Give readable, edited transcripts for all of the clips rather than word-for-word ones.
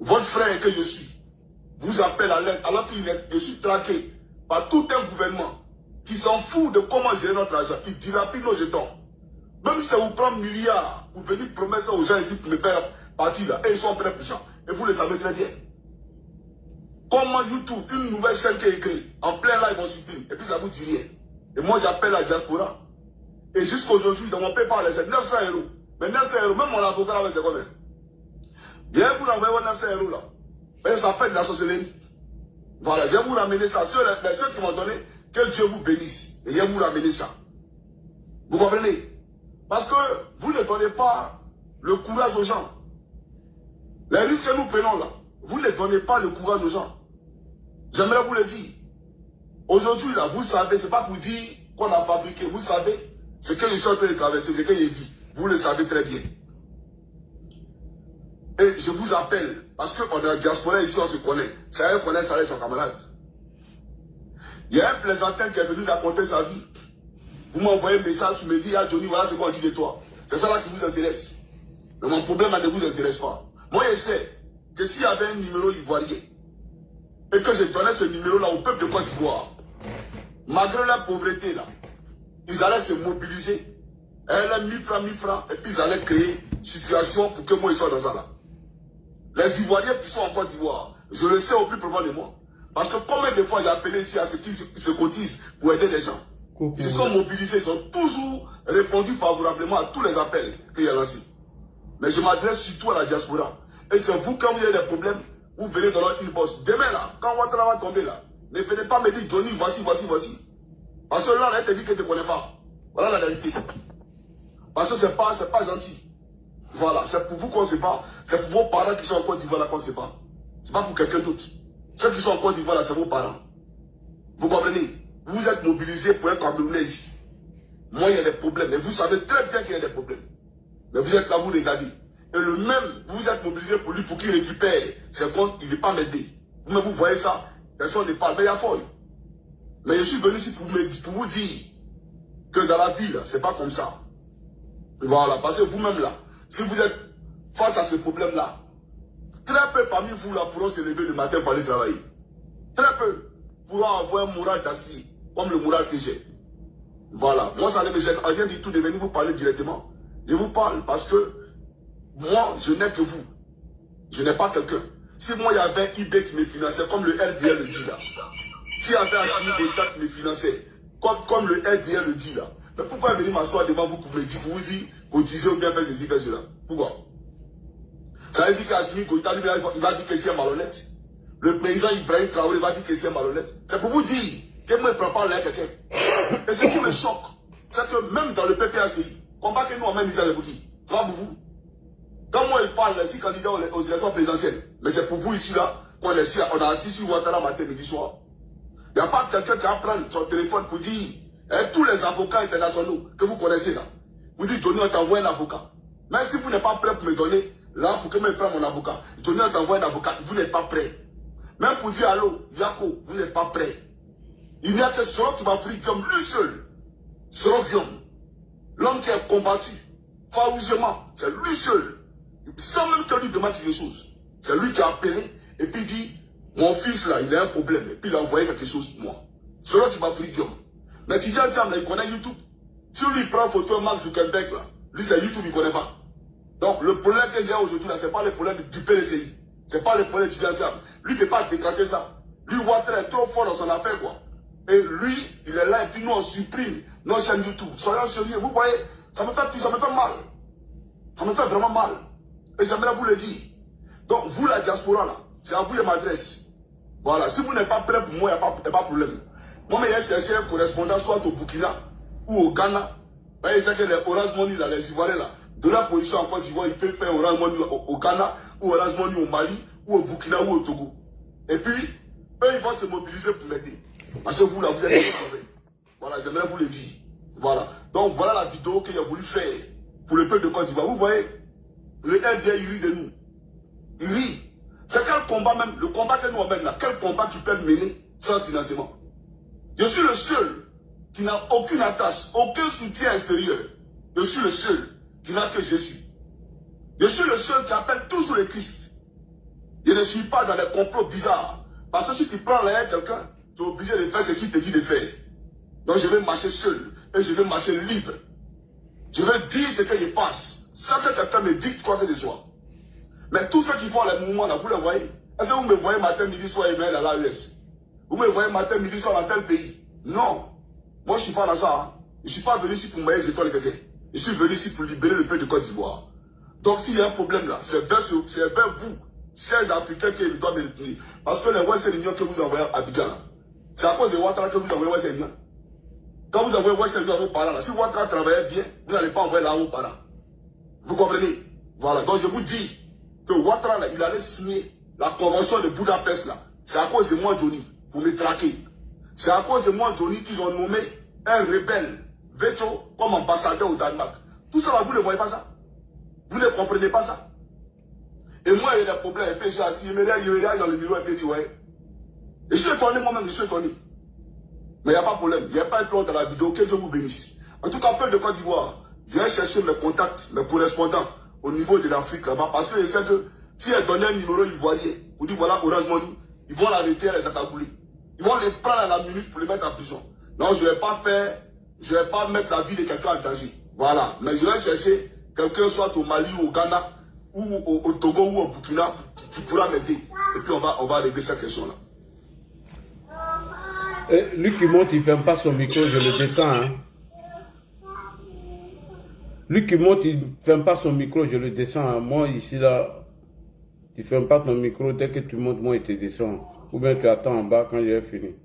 votre frère que je suis, vous appelle à l'aide alors qu'il est, je suis traqué par tout un gouvernement qui s'en fout de comment gérer notre argent. Il dilapide nos jetons. Même si ça vous prend milliards, vous venez promettre ça aux gens ici pour me faire partie là, et ils sont très puissants. Et vous le savez très bien. Comment YouTube, une nouvelle chaîne qui est écrite, en plein live on supprime, et puis ça vous dit rien. Et moi j'appelle la diaspora. Et jusqu'aujourd'hui, dans mon PayPal, j'ai 900 €. Mais 900 €, même mon avocat là, c'est combien? Je vais vous envoyer 900 € là. Mais ça s'appelle de la sorcellerie. Voilà, je vais vous ramener ça. Ceux qui m'ont donné, que Dieu vous bénisse. Et je vais vous ramener ça. Vous comprenez? Parce que vous ne donnez pas le courage aux gens. Les risques que nous prenons là, vous ne donnez pas le courage aux gens. J'aimerais vous le dire. Aujourd'hui là, vous savez, c'est pas pour dire qu'on a fabriqué. Vous savez, ce que je suis en train de traverser, ce que j'ai vu. Vous le savez très bien. Et je vous appelle, parce qu'on est en diaspora ici, on se connaît. Chacun connaît sa son camarade. Il y a un plaisantin qui est venu raconter sa vie. Vous m'envoyez un message, tu me dis, ah Johnny, voilà ce qu'on dit de toi. C'est ça là qui vous intéresse. Mais mon problème là ne vous intéresse pas. Moi, je sais que s'il y avait un numéro ivoirien, et que je donnais ce numéro là au peuple de Côte d'Ivoire, malgré la pauvreté là, ils allaient se mobiliser. Elle a 1000 francs, et puis ils allaient créer une situation pour que moi, ils soient dans ça là. Les Ivoiriens qui sont en Côte d'Ivoire, je le sais au plus profond de moi. Parce que combien de fois j'ai appelé ici à ceux qui se cotisent pour aider les gens. Ils se sont mobilisés, ils ont toujours répondu favorablement à tous les appels qu'il y a lancés. Mais je m'adresse surtout à la diaspora. Et c'est vous, quand vous avez des problèmes, vous venez dans notre inbox. Demain là, quand Ouattara va tomber là, ne venez pas me dire Johnny, voici. Parce que là, elle te dit que tu ne connais pas. Voilà la vérité. Parce que c'est pas gentil. Voilà, c'est pour vous qu'on ne sait pas. C'est pour vos parents qui sont en Côte d'Ivoire là qu'on ne sait pas. C'est pas pour quelqu'un d'autre. Ceux qui sont en Côte d'Ivoire là, c'est vos parents. Vous comprenez? Vous êtes mobilisés pour être Camerounais ici. Moi, il y a des problèmes. Et vous savez très bien qu'il y a des problèmes. Mais vous êtes là, vous regardez. Et le même, vous êtes mobilisés pour lui, pour qu'il récupère ses comptes, il n'est pas m'aider. Vous-même, vous voyez ça, personne ne parle, mais il y a folle. Mais je suis venu ici pour vous dire que dans la vie, c'est pas comme ça. Voilà, parce que vous-même là, si vous êtes face à ce problème-là, très peu parmi vous là pourront se lever le matin pour aller travailler. Très peu pourront avoir un moral d'acier, comme le moral que j'ai. Voilà, moi ça ne me gêne rien du tout de venir vous parler directement. Je vous parle parce que moi, je n'ai que vous. Je n'ai pas quelqu'un. Si moi, il y avait un eBay qui me finançait, comme le RDL le dit là. S'il y avait un Assimi Goïta qui me finançait, comme le RDL le dit là. Mais pourquoi venir m'asseoir devant vous pour me dire, pour vous dire, cotiser ou bien faire ceci, faire cela? Pourquoi? Ça veut dire qu'Assimi Goïta, lui, il va dire que c'est malhonnête. Le président Ibrahim Traoré va dire que c'est malhonnête. C'est pour vous dire que moi, je ne prends pas l'air quelqu'un. Et ce qui me choque, c'est que même dans le PPACI, combat que nous, on met Michel Ebouki, c'est pas pour vous. Quand moi, il parle, si candidat aux élections présidentielles, mais c'est pour vous ici, là, qu'on est ici, on a assis sur Ouattara matin, midi, soir. Il n'y a pas quelqu'un qui va prendre son téléphone pour dire, tous les avocats internationaux que vous connaissez là, vous dites, Johnny, on t'envoie un avocat. Même si vous n'êtes pas prêt pour me donner, là, pour que je me prenne mon avocat, Johnny, on t'envoie un avocat, vous n'êtes pas prêt. Même pour dire, allô, Yako, vous n'êtes pas prêt. Il n'y a que Sorok qui m'a pris comme lui seul. Sorok Yom, l'homme qui a combattu, farouchement, c'est lui seul. Sans même qu'on lui demande quelque chose. C'est lui qui a appelé et puis dit, mon fils là, il a un problème. Et puis il a envoyé quelque chose pour moi. C'est là qui m'a pris Guillaume. Mais tu dis à Diam, il connaît YouTube. Si lui prend photo Mark Zuckerberg là, lui c'est YouTube, il ne connaît pas. Donc le problème que j'ai aujourd'hui là, ce n'est pas le problème du PLCI. Ce n'est pas le problème du Diam. Lui ne peut pas déclencher ça. Lui, Ouattara est trop fort dans son affaire quoi. Et lui, il est là et puis nous on supprime nos chaînes YouTube. Soyons sérieux, vous voyez, ça me fait mal. Ça me fait vraiment mal. Et j'aimerais vous le dire. Donc, vous, la diaspora, là, c'est à vous que je m'adresse. Voilà. Si vous n'êtes pas prêt pour moi, il n'y a pas de problème. Moi, mais j'ai cherché un correspondant soit au Burkina ou au Ghana. Vous savez que les Orange Money, là, les Ivoiriens, là, de la position en Côte d'Ivoire, ils peuvent faire Orange Money au Ghana ou Orange Money au Mali ou au Burkina ou au Togo. Et puis, eux, ils vont se mobiliser pour m'aider. Parce que vous, là, vous êtes des. Voilà, j'aimerais vous le dire. Voilà. Donc, voilà la vidéo que j'ai voulu faire pour le peuple de Côte d'Ivoire. Vous voyez, le RDA, il rit de nous. Il rit. C'est quel combat même, le combat que nous on mène là, quel combat tu peux mener sans financement? Je suis le seul qui n'a aucune attache, aucun soutien extérieur. Je suis le seul qui n'a que Jésus. Je suis le seul qui appelle toujours le Christ. Je ne suis pas dans les complots bizarres. Parce que si tu prends l'air quelqu'un, tu es obligé de faire ce qu'il te dit de faire. Donc je vais marcher seul et je vais marcher libre. Je vais dire ce que je pense, sans que quelqu'un me dicte quoi que ce soit. Mais tous ceux qui font les mouvements là, vous les voyez. Est-ce que vous me voyez matin, midi, soir et mail à l'AES? Vous me voyez matin, midi, soir dans tel pays? Non. Moi, je ne suis pas dans ça. Hein. Je ne suis pas venu ici pour me jeter les quelqu'un. Je suis venu ici pour libérer le peuple de Côte d'Ivoire. Donc s'il y a un problème là, c'est vers vous, chers Africains, qui doivent me tenir. Parce que les Western Union que vous envoyez à Abidjan, c'est à cause de Ouattara que vous envoyez Western Union. Quand vous envoyez Western Union à vos parents, là, si Ouattara travaillait bien, vous n'allez pas envoyer là à vos parents. Vous comprenez? Voilà, donc je vous dis que Ouattara, là, il allait signer la convention de Budapest là. C'est à cause de moi, Johnny, pour me traquer. C'est à cause de moi, Johnny, qu'ils ont nommé un rebelle, Vecho, comme ambassadeur au Danemark. Tout ça, là, vous ne voyez pas ça? Vous ne comprenez pas ça? Et moi, il y a des problèmes. Et puis, je suis assis, il me regarde dans le bureau et puis il dit, ouais. Et je suis étonné moi-même, je suis étonné. Mais il n'y a pas de problème. Il n'y a pas de plan dans la vidéo. Que Dieu vous bénisse. En tout cas, peuple de Côte d'Ivoire, viens chercher mes contacts, mes correspondants au niveau de l'Afrique là-bas. Parce que je sais que si elle donnait un numéro ivoirien, vous dites voilà, Orange Money, ils vont l'arrêter et les accabouler. Ils vont les prendre à la minute pour les mettre en prison. Non, je ne vais pas mettre la vie de quelqu'un en danger. Voilà. Mais je vais chercher quelqu'un soit au Mali, au Ghana, ou au Togo, ou au Burkina, qui pourra m'aider. Et puis on va régler cette question-là. Lui qui monte, il ne ferme pas son micro, je le descends. Hein. Lui qui monte, il ne ferme pas son micro, je le descends. Hein. Moi, ici, là, tu ne fermes pas ton micro. Dès que tu montes, moi, il te descend. Ou bien tu attends en bas quand j'ai fini.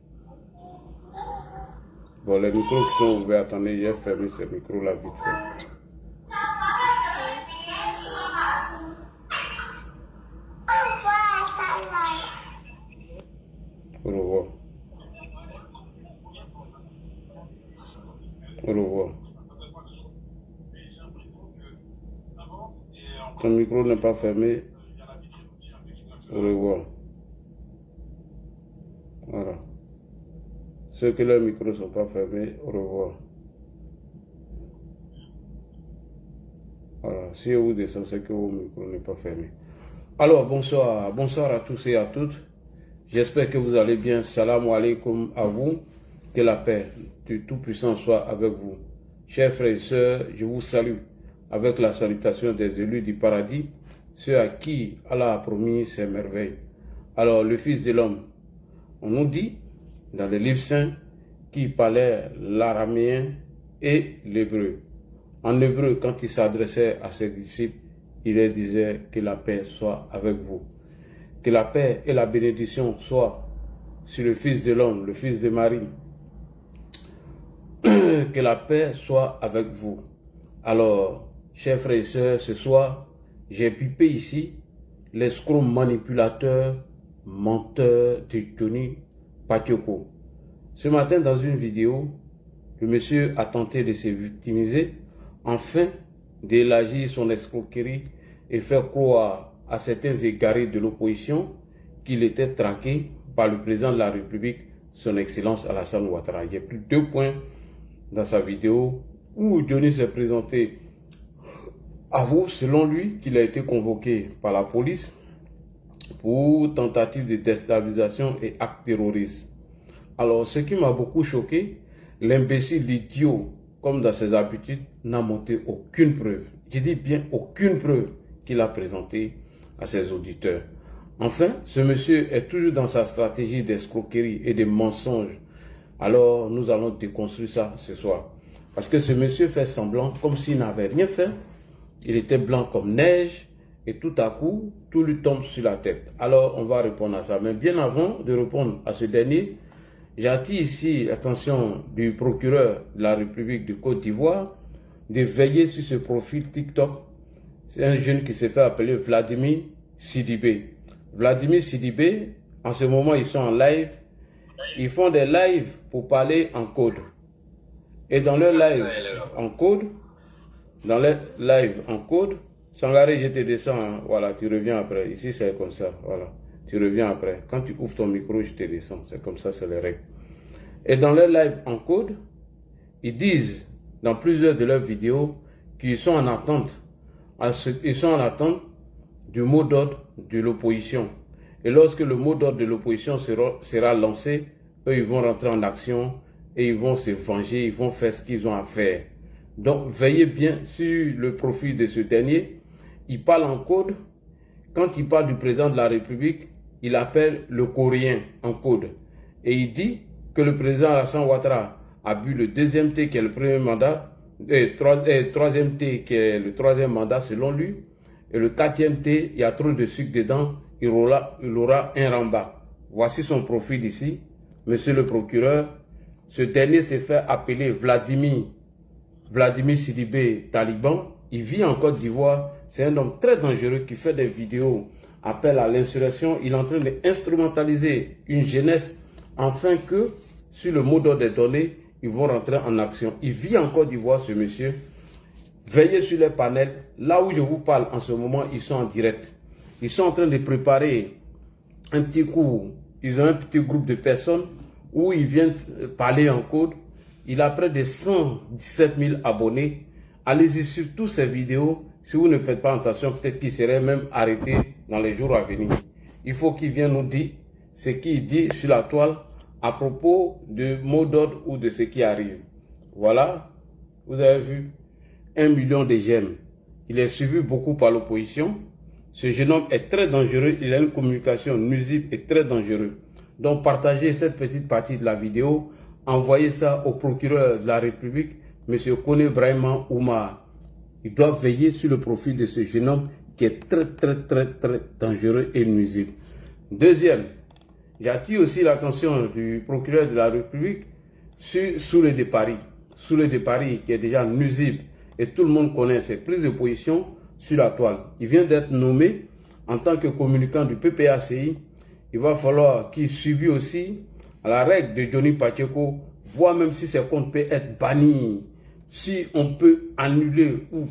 Bon, les micros qui sont ouverts, attendez, j'ai fermé ces micros-là vite fait. Au revoir. Au revoir. Ton micro n'est pas fermé. Au revoir. Voilà. Ceux que leurs micros ne sont pas fermés, au revoir. Voilà. Si vous descendez, c'est que vos micros n'est pas fermé. Alors, bonsoir. Bonsoir à tous et à toutes. J'espère que vous allez bien. Salam alaikum à vous. Que la paix du Tout-Puissant soit avec vous. Chers frères et sœurs, je vous salue avec la salutation des élus du paradis, ceux à qui Allah a promis ses merveilles. Alors, le Fils de l'homme, on nous dit dans le livre saint qu'il parlait l'araméen et l'hébreu. En hébreu, quand il s'adressait à ses disciples, il leur disait que la paix soit avec vous. Que la paix et la bénédiction soient sur le Fils de l'homme, le Fils de Marie. Que la paix soit avec vous. Alors, chers frères et sœurs, ce soir, j'ai pipé ici l'escroc manipulateur, menteur de Johnny Patioko. Ce matin, dans une vidéo, le monsieur a tenté de se victimiser afin d'élargir son escroquerie et faire croire à certains égarés de l'opposition qu'il était traqué par le président de la République, son Excellence Alassane Ouattara. Il y a plus de 2 points dans sa vidéo où Johnny s'est présenté à vous, selon lui, qu'il a été convoqué par la police pour tentative de déstabilisation et acte terroriste. Alors, ce qui m'a beaucoup choqué, l'imbécile, l'idiot, comme dans ses habitudes, n'a monté aucune preuve. Je dis bien aucune preuve qu'il a présentée à ses auditeurs. Enfin, ce monsieur est toujours dans sa stratégie d'escroquerie et de mensonges. Alors, nous allons déconstruire ça ce soir. Parce que ce monsieur fait semblant comme s'il n'avait rien fait. Il était blanc comme neige et tout à coup, tout lui tombe sur la tête. Alors, on va répondre à ça. Mais bien avant de répondre à ce dernier, j'attire ici l'attention du procureur de la République de Côte d'Ivoire de veiller sur ce profil TikTok. C'est un jeune qui s'est fait appeler Vladimir Sidibé. Vladimir Sidibé, en ce moment, ils sont en live. Ils font des lives pour parler en code. Et dans leur live en code, Sangaré, je te descends, hein. Voilà, tu reviens après. Ici, c'est comme ça, voilà. Tu reviens après. Quand tu ouvres ton micro, je te descends. C'est comme ça, c'est les règles. Et dans leur live en code, ils disent, dans plusieurs de leurs vidéos, qu'ils sont en attente. Ils sont en attente du mot d'ordre de l'opposition. Et lorsque le mot d'ordre de l'opposition sera lancé, eux, ils vont rentrer en action et ils vont se venger, ils vont faire ce qu'ils ont à faire. Donc, veillez bien sur le profil de ce dernier. Il parle en code. Quand il parle du président de la République, il appelle le coréen en code. Et il dit que le président Alassane Ouattara a bu le deuxième thé qui est le premier mandat, troisième thé qui est le troisième mandat selon lui, et le quatrième thé, il y a trop de sucre dedans, il aura un ramba. Voici son profil ici, monsieur le procureur. Ce dernier s'est fait appeler Vladimir Sidibé Taliban. Il vit en Côte d'Ivoire. C'est un homme très dangereux qui fait des vidéos, appel à l'insurrection. Il est en train d'instrumentaliser une jeunesse afin que, sur le mot d'ordre des données, ils vont rentrer en action. Il vit en Côte d'Ivoire, ce monsieur. Veillez sur les panels. Là où je vous parle en ce moment, ils sont en direct. Ils sont en train de préparer un petit cours. Ils ont un petit groupe de personnes où ils viennent parler en code. Il a près de 117 000 abonnés. Allez-y sur toutes ces vidéos. Si vous ne faites pas attention, peut-être qu'il serait même arrêté dans les jours à venir. Il faut qu'il vienne nous dire ce qu'il dit sur la toile à propos de mots d'ordre ou de ce qui arrive. Voilà, vous avez vu, 1 million de j'aime. Il est suivi beaucoup par l'opposition. Ce jeune homme est très dangereux. Il a une communication nuisible et très dangereuse. Donc, partagez cette petite partie de la vidéo. Envoyez ça au procureur de la République, M. Kone Brahima Oumar. Il doit veiller sur le profil de ce jeune homme qui est très dangereux et nuisible. Deuxième, j'attire aussi l'attention du procureur de la République sur Soulé de Paris. Soulé de Paris qui est déjà nuisible et tout le monde connaît ses prises de position sur la toile. Il vient d'être nommé en tant que communicant du PPACI. Il va falloir qu'il subisse aussi à la règle de Johnny Pacheco, voire même si ses comptes peuvent être bannis, si on peut annuler ou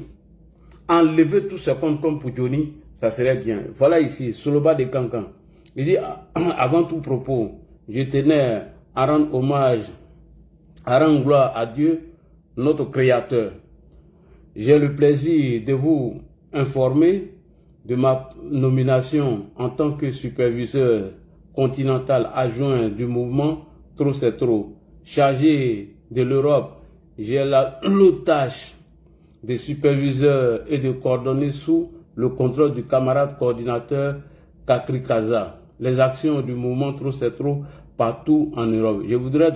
enlever tous ces comptes comme pour Johnny, ça serait bien. Voilà ici, sur le bas de Cancan. Il dit, avant tout propos, je tenais à rendre hommage, à rendre gloire à Dieu, notre Créateur. J'ai le plaisir de vous informer de ma nomination en tant que superviseur continental adjoint du mouvement Trop c'est trop. Chargé de l'Europe, j'ai la tâche de superviseur et de coordonner sous le contrôle du camarade coordinateur Kakri Kaza les actions du mouvement Trop c'est trop partout en Europe. Je voudrais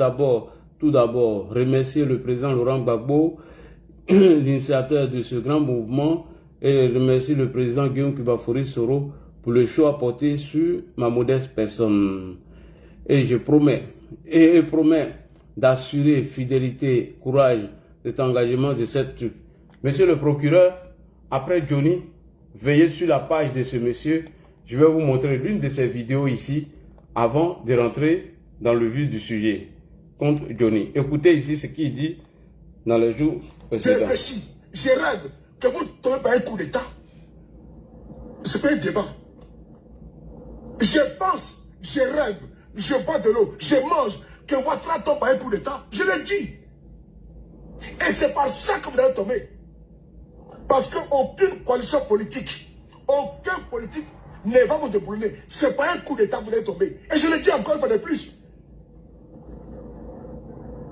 tout d'abord remercier le président Laurent Gbagbo, l'initiateur de ce grand mouvement, et remercier le président Guillaume Kubafori Soro pour le choix porté sur ma modeste personne. Et je promets, d'assurer fidélité, courage, cet engagement de cette truc. Monsieur le procureur, après Johnny, veillez sur la page de ce monsieur. Je vais vous montrer l'une de ses vidéos ici, avant de rentrer dans le vif du sujet, contre Johnny. Écoutez ici ce qu'il dit dans les jours précédents. Je réfléchis, je rêve que vous tombez par un coup d'État. C'est pas un débat. Je pense, je rêve, je bois de l'eau, je mange, que Ouattara tombe par un coup d'État. Je l'ai dit. Et c'est par ça que vous allez tomber. Parce qu'aucune coalition politique, aucun politique ne va vous déboulonner. C'est pas un coup d'État que vous allez tomber. Et je le dis encore une fois de plus.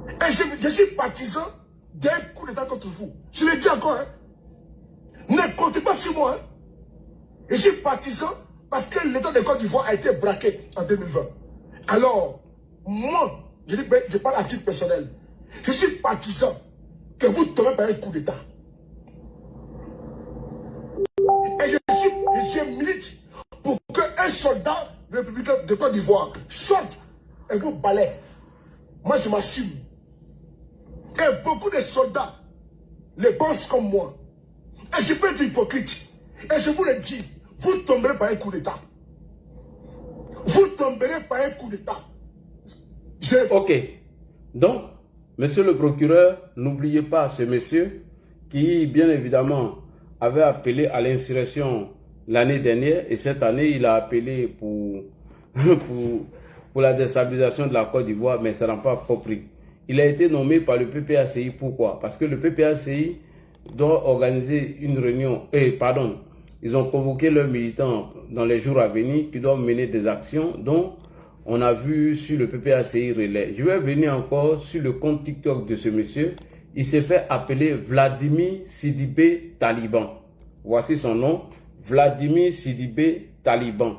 Et je suis partisan d'un coup d'État contre vous. Je le dis encore. Hein. Ne comptez pas sur moi. Hein. Et je suis partisan parce que l'État de Côte d'Ivoire a été braqué en 2020. Alors, moi, je parle à titre personnel. Je suis partisan que vous tombez par un coup d'État. Et je milite pour qu'un soldat républicain de Côte d'Ivoire sorte et vous balaye. Moi, je m'assume. Et beaucoup de soldats les pensent comme moi. Et je peux être hypocrite. Et je vous le dis, vous tomberez par un coup d'État. Vous tomberez par un coup d'État. Ok. Donc, monsieur le procureur, n'oubliez pas ce monsieur qui, bien évidemment, avait appelé à l'insurrection l'année dernière. Et cette année, il a appelé pour la déstabilisation de la Côte d'Ivoire, mais ça n'a pas compris. Il a été nommé par le PPACI. Pourquoi? Parce que le PPACI doit organiser une réunion, Ils ont convoqué leurs militants dans les jours à venir qui doivent mener des actions dont on a vu sur le PPACI Relais. Je vais venir encore sur le compte TikTok de ce monsieur. Il s'est fait appeler Vladimir Sidibé Taliban. Voici son nom, Vladimir Sidibé Taliban.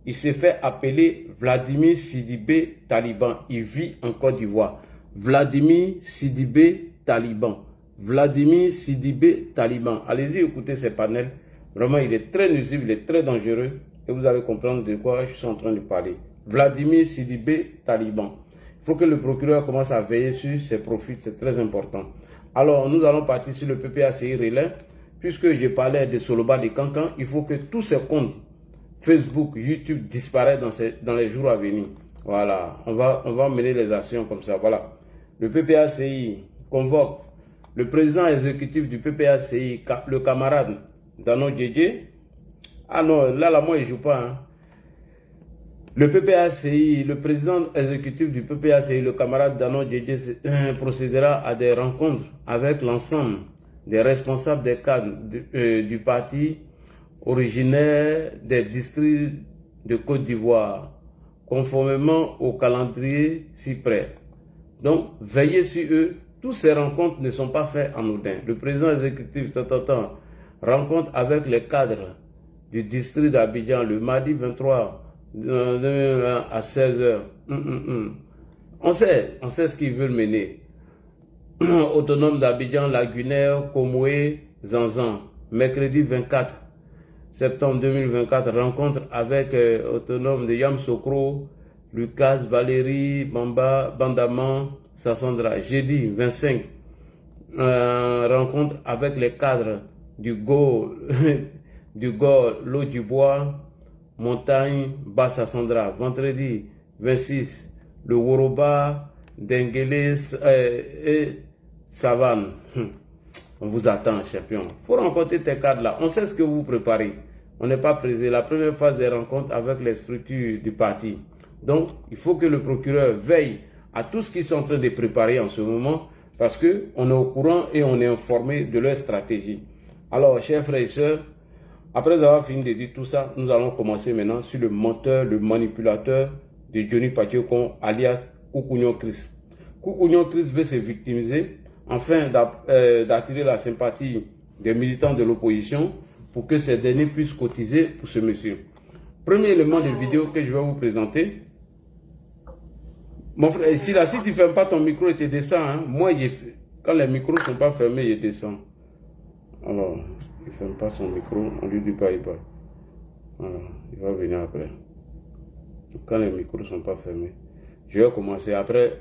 Il s'est fait appeler Vladimir Sidibé Taliban. Il vit en Côte d'Ivoire. Vladimir Sidibé Taliban. Vladimir Sidibé Taliban. Allez-y, écoutez ces panels. Vraiment, il est très nuisible, il est très dangereux. Et vous allez comprendre de quoi je suis en train de parler. Vladimir Sidibé Taliban. Il faut que le procureur commence à veiller sur ses profits, c'est très important. Alors, nous allons partir sur le PPACI Relais. Puisque je parlais de Soloba de Cancan, il faut que tous ces comptes Facebook, YouTube disparaissent dans les jours à venir. Voilà, on va mener les actions comme ça. Voilà. Le PPACI convoque le président exécutif du PPACI, le camarade Dano Djedje. Ah non, là, moi, il ne joue pas. Hein. Le PPACI, le président exécutif du PPACI, le camarade Dano Djedje, procédera à des rencontres avec l'ensemble des responsables des cadres du parti originaires des districts de Côte d'Ivoire, conformément au calendrier ci-près. Donc, veillez sur eux. Toutes ces rencontres ne sont pas faites en anodin. Le président exécutif rencontre avec les cadres du district d'Abidjan le mardi 23 à 16h. On sait ce qu'ils veulent mener. Autonome d'Abidjan, Lagunaire, Komoé, Zanzan. Mercredi 24 septembre 2024, rencontre avec autonome de Yamsokro, Lucas, Valérie, Bamba, Bandaman, Sassandra. Jeudi 25, rencontre avec les cadres du Go, L'eau du Bois, Montagne, Bas-Sassandra. Vendredi 26, le Woroba, Denguele et Savane. On vous attend, champion. Il faut rencontrer tes cadres-là. On sait ce que vous préparez. On n'est pas pressé. La première phase des rencontres avec les structures du parti. Donc, il faut que le procureur veille à tout ce qu'ils sont en train de préparer en ce moment parce qu'on est au courant et on est informé de leur stratégie. Alors, chers frères et sœurs, après avoir fini de dire tout ça, nous allons commencer maintenant sur le menteur, le manipulateur de Johnny Patiokon, alias Koukounion Chris. Koukounion Chris veut se victimiser afin d'attirer la sympathie des militants de l'opposition pour que ces derniers puissent cotiser pour ce monsieur. Premier élément de vidéo que je vais vous présenter. Mon frère, ici, là, si tu ne fermes pas ton micro et tu descends, hein, moi, quand les micros ne sont pas fermés, je descends. Alors, il ne ferme pas son micro, on lui dit bye bye. Alors, il va venir après. Quand les micros ne sont pas fermés. Je vais commencer. Après,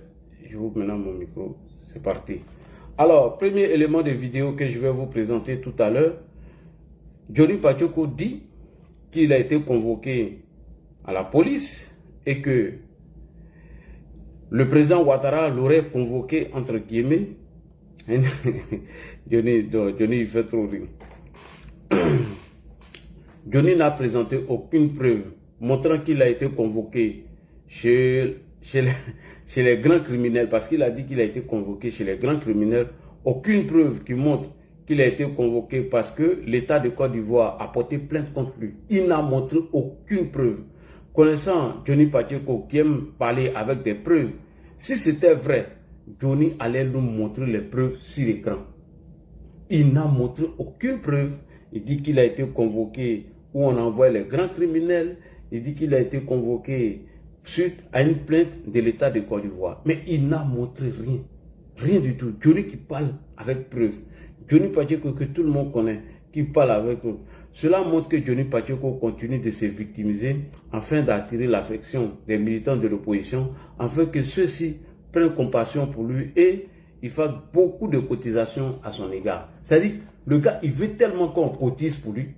je vous maintenant mon micro. C'est parti. Alors, premier élément de vidéo que je vais vous présenter tout à l'heure. Johnny Patioko dit qu'il a été convoqué à la police et que le président Ouattara l'aurait convoqué entre guillemets. Johnny, il fait trop rire. Johnny n'a présenté aucune preuve montrant qu'il a été convoqué chez les grands criminels, parce qu'il a dit qu'il a été convoqué chez les grands criminels. Aucune preuve qui montre qu'il a été convoqué parce que l'État de Côte d'Ivoire a porté plainte contre lui. Il n'a montré aucune preuve. Connaissant Johnny Patioko qui aime parler avec des preuves, si c'était vrai, Johnny allait nous montrer les preuves sur l'écran. Il n'a montré aucune preuve. Il dit qu'il a été convoqué où on envoie les grands criminels. Il dit qu'il a été convoqué suite à une plainte de l'État de Côte d'Ivoire. Mais il n'a montré rien. Rien du tout. Johnny qui parle avec preuve. Johnny Patioko que tout le monde connaît, qui parle avec preuve. Cela montre que Johnny Patioko continue de se victimiser afin d'attirer l'affection des militants de l'opposition, afin que ceux-ci prennent compassion pour lui et il fasse beaucoup de cotisations à son égard. C'est-à-dire, le gars, il veut tellement qu'on cotise pour lui.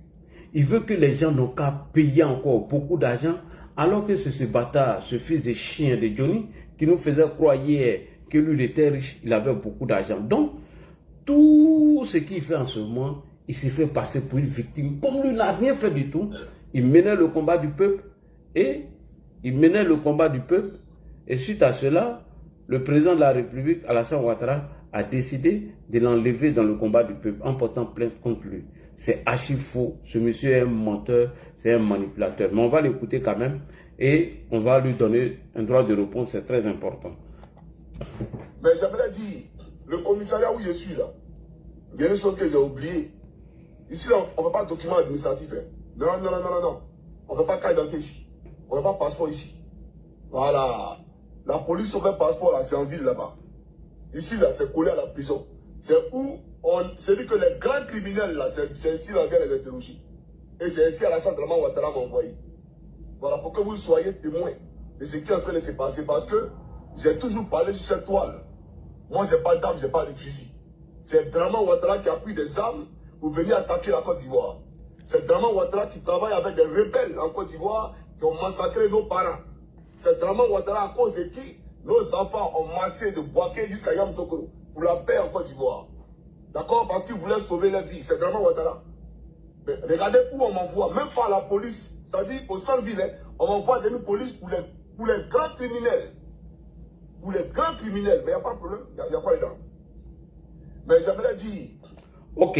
Il veut que les gens n'ont qu'à payer encore beaucoup d'argent, alors que c'est ce bâtard, ce fils de chien de Johnny, qui nous faisait croire hier que lui, il était riche, il avait beaucoup d'argent. Donc, tout ce qu'il fait en ce moment, il s'est fait passer pour une victime. Comme lui n'a rien fait du tout, il menait le combat du peuple. Et suite à cela, le président de la République, Alassane Ouattara, a décidé de l'enlever dans le combat du peuple en portant plainte contre lui. c'est archi faux. Ce monsieur est un menteur, c'est un manipulateur. Mais on va l'écouter quand même et on va lui donner un droit de réponse, c'est très important. Mais j'aimerais dire, le commissariat où je suis là, il y a une chose que j'ai oubliée. Ici, là, on ne fait pas de document administratif. Hein. Non, non, non, non, non. On ne fait pas carte d'identité ici. On ne fait pas passeport ici. Voilà. La police sur le passeport, là, c'est en ville là-bas. Ici, là, c'est collé à la prison. C'est où on. C'est dit que les grands criminels, là, c'est ici, là, vient les interroger. Et c'est ici, à la centre, Ouattara m'a envoyé. Voilà, pour que vous soyez témoins de ce qui est en train de se passer. Parce que j'ai toujours parlé sur cette toile. Moi, je n'ai pas d'armes, je n'ai pas de fusil. C'est Draman Ouattara qui a pris des armes pour venir attaquer la Côte d'Ivoire. C'est Draman Ouattara qui travaille avec des rebelles en Côte d'Ivoire qui ont massacré nos parents. C'est Draman Ouattara à cause de qui nos enfants ont marché de Boaké jusqu'à Yamoussoukro pour la paix en Côte d'Ivoire. D'accord? Parce qu'ils voulaient sauver leur vie. C'est Draman Ouattara. Mais regardez où on m'envoie, même pas la police, c'est-à-dire au centre-ville, on m'envoie des polices pour les grands criminels. Pour les grands criminels, mais il n'y a pas de problème, il n'y a pas de dents. Mais j'aimerais dire. Ok,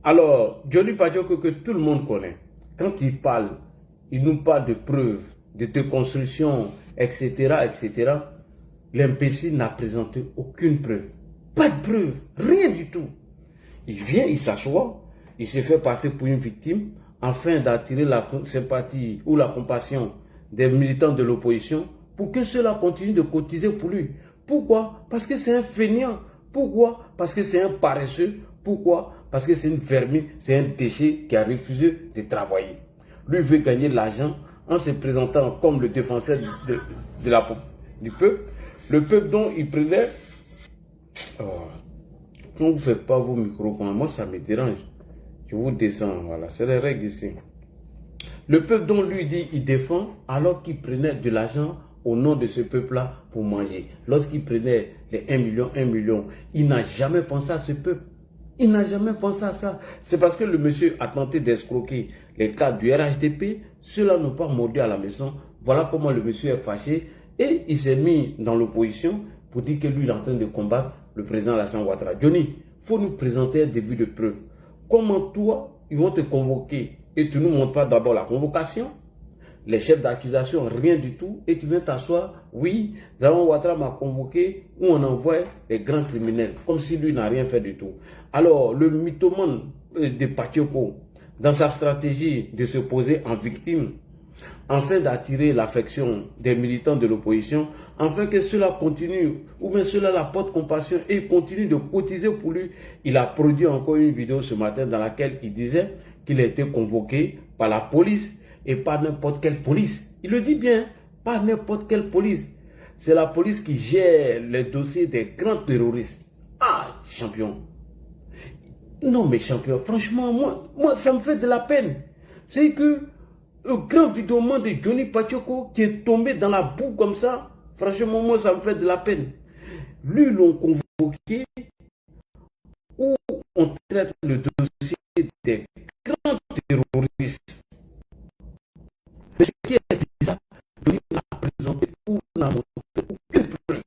alors, Johnny Pachoko que tout le monde connaît, quand il nous parle de preuves, de déconstruction, etc., etc., l'imbécile n'a présenté aucune preuve. Pas de preuve, rien du tout. Il vient, il s'assoit, il se fait passer pour une victime, afin d'attirer la sympathie ou la compassion des militants de l'opposition, pour que ceux-là continuent de cotiser pour lui. Pourquoi? Parce que c'est un fainéant. Pourquoi? Parce que c'est un paresseux. Pourquoi? Parce que c'est une vermine, c'est un déchet qui a refusé de travailler. Lui veut gagner de l'argent en se présentant comme le défenseur du peuple. Le peuple dont il prenait... Oh, quand vous ne faites pas vos micros, moi ça me dérange. Je vous descends, voilà, c'est les règles ici. Le peuple dont lui dit il défend alors qu'il prenait de l'argent au nom de ce peuple-là pour manger. Lorsqu'il prenait les 1 million, il n'a jamais pensé à ce peuple. Il n'a jamais pensé à ça. C'est parce que le monsieur a tenté d'escroquer les cadres du RHDP. Ceux-là n'ont pas mordu à la maison. Voilà comment le monsieur est fâché. Et il s'est mis dans l'opposition pour dire que lui, il est en train de combattre le président Alassane Ouattara. Johnny, il faut nous présenter un début de preuve. Comment toi, ils vont te convoquer et tu ne nous montres pas d'abord la convocation, les chefs d'accusation, rien du tout, et tu viens t'asseoir, oui, Draman Ouattara m'a convoqué, où on envoie les grands criminels, comme si lui n'a rien fait du tout. Alors, le mythomane de Pachoko, dans sa stratégie de se poser en victime, afin d'attirer l'affection des militants de l'opposition, afin que cela continue, ou bien cela la porte compassion et continue de cotiser pour lui. Il a produit encore une vidéo ce matin dans laquelle il disait qu'il a été convoqué par la police et pas n'importe quelle police. Il le dit bien, pas n'importe quelle police. C'est la police qui gère les dossiers des grands terroristes. Ah, champion. Non mais champion, franchement, moi ça me fait de la peine. C'est que le grand vidéoman de Johnny Pachoko qui est tombé dans la boue comme ça, franchement, moi, ça me fait de la peine. Lui, l'ont convoqué où on traite le dossier des grands terroristes. Mais ce qui est bizarre, Johnny n'a présenté ou n'a montré aucune preuve.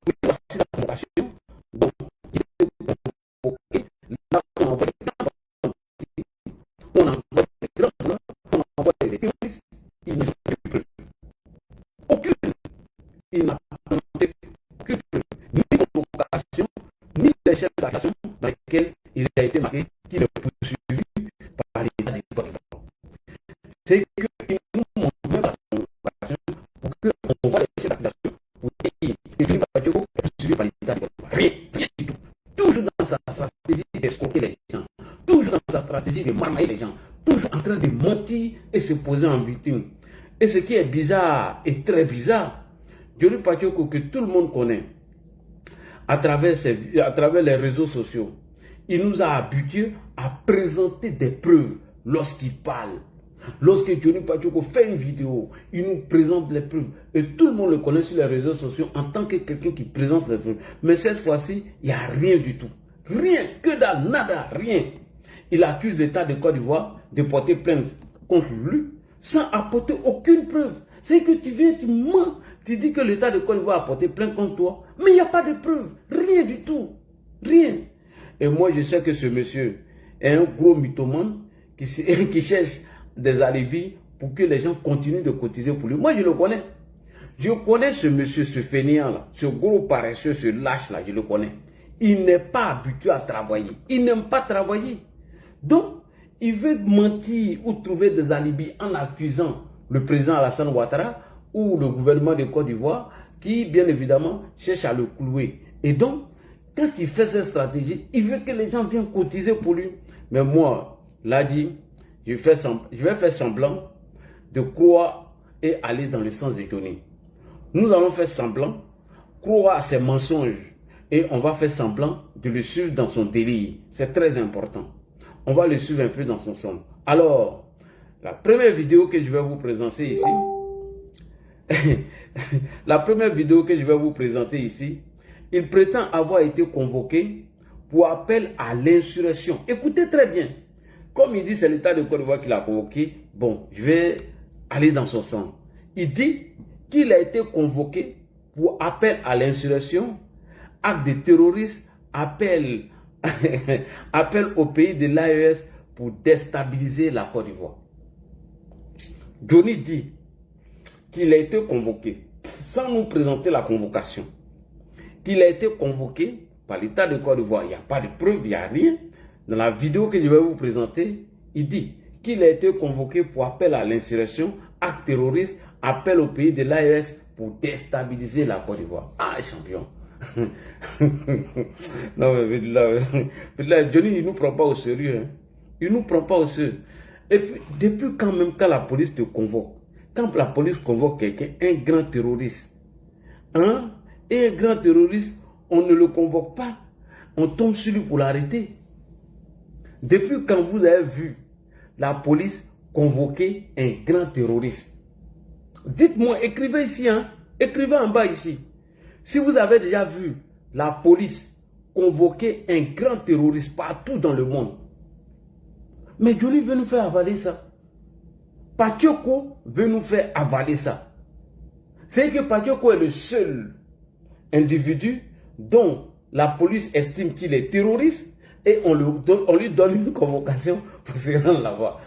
Oui, voici la convocation. Donc, il est convoqué. Là, on envoie les grands on envoie les grands on envoie les terroristes. Il n'a aucune preuve. Aucune. Il n'a pas montré aucune preuve. Ni convocation, ni les chefs d'action dans lesquels il a été marqué qu'il est poursuivi par l'État de Côte d'Ivoire. C'est qu'il nous montre même la convocation pour qu'on voit les chefs d'action pour dire que Johnny Pachoko est poursuivi par l'État de Côte d'Ivoire. Rien du tout. Toujours dans sa stratégie d'escroquer les gens. Toujours dans sa stratégie de marmailler les gens. Toujours en train de mentir et se poser en victime. Et ce qui est bizarre et très bizarre, Johnny Pachoko que tout le monde connaît, à travers les réseaux sociaux, il nous a habitués à présenter des preuves lorsqu'il parle. Lorsque Johnny Pachoko fait une vidéo, il nous présente les preuves. Et tout le monde le connaît sur les réseaux sociaux en tant que quelqu'un qui présente les preuves. Mais cette fois-ci, il n'y a rien du tout. Rien, que dalle, nada, rien. Il accuse l'État de Côte d'Ivoire de porter plainte contre lui sans apporter aucune preuve. C'est que tu viens, tu mens, tu dis que l'État de Côte d'Ivoire a porté plainte contre toi, mais il n'y a pas de preuve, rien du tout, rien. Et moi je sais que ce monsieur, est un gros mythomane qui cherche des alibis pour que les gens continuent de cotiser pour lui. Moi, je le connais. Je connais ce monsieur, ce fainéant-là, ce gros paresseux, ce lâche-là, je le connais. Il n'est pas habitué à travailler. Il n'aime pas travailler. Donc, il veut mentir ou trouver des alibis en accusant le président Alassane Ouattara ou le gouvernement de Côte d'Ivoire qui, bien évidemment, cherche à le clouer. Et donc, quand il fait cette stratégie, il veut que les gens viennent cotiser pour lui. Mais moi, là dit, je vais faire semblant de croire et aller dans le sens de Johnny. Nous allons faire semblant, croire à ses mensonges et on va faire semblant de le suivre dans son délire. C'est très important. On va le suivre un peu dans son sens. Alors, la première vidéo que je vais vous présenter ici, il prétend avoir été convoqué pour appel à l'insurrection. Écoutez très bien. Comme il dit c'est l'État de Côte d'Ivoire qui l'a convoqué, bon, je vais aller dans son sens. Il dit qu'il a été convoqué pour appel à l'insurrection, acte de terrorisme, appel au pays de l'AES pour déstabiliser la Côte d'Ivoire. Johnny dit qu'il a été convoqué, sans nous présenter la convocation, qu'il a été convoqué par l'État de Côte d'Ivoire. Il n'y a pas de preuve, il n'y a rien. Dans la vidéo que je vais vous présenter, il dit qu'il a été convoqué pour appel à l'insurrection, acte terroriste, appel au pays de l'AES pour déstabiliser la Côte d'Ivoire. Ah, champion. Non, mais là, Johnny, il ne nous prend pas au sérieux. Hein. Il ne nous prend pas au sérieux. Et puis, depuis quand même, quand la police te convoque, quand la police convoque quelqu'un, un grand terroriste, hein, et un grand terroriste, on ne le convoque pas, on tombe sur lui pour l'arrêter. Depuis quand vous avez vu la police convoquer un grand terroriste? Dites-moi, écrivez ici, hein, écrivez en bas ici. Si vous avez déjà vu la police convoquer un grand terroriste partout dans le monde. Mais Johnny veut nous faire avaler ça. Patioko veut nous faire avaler ça. C'est que Patioko est le seul individu dont la police estime qu'il est terroriste et on lui donne une convocation pour se rendre là-bas.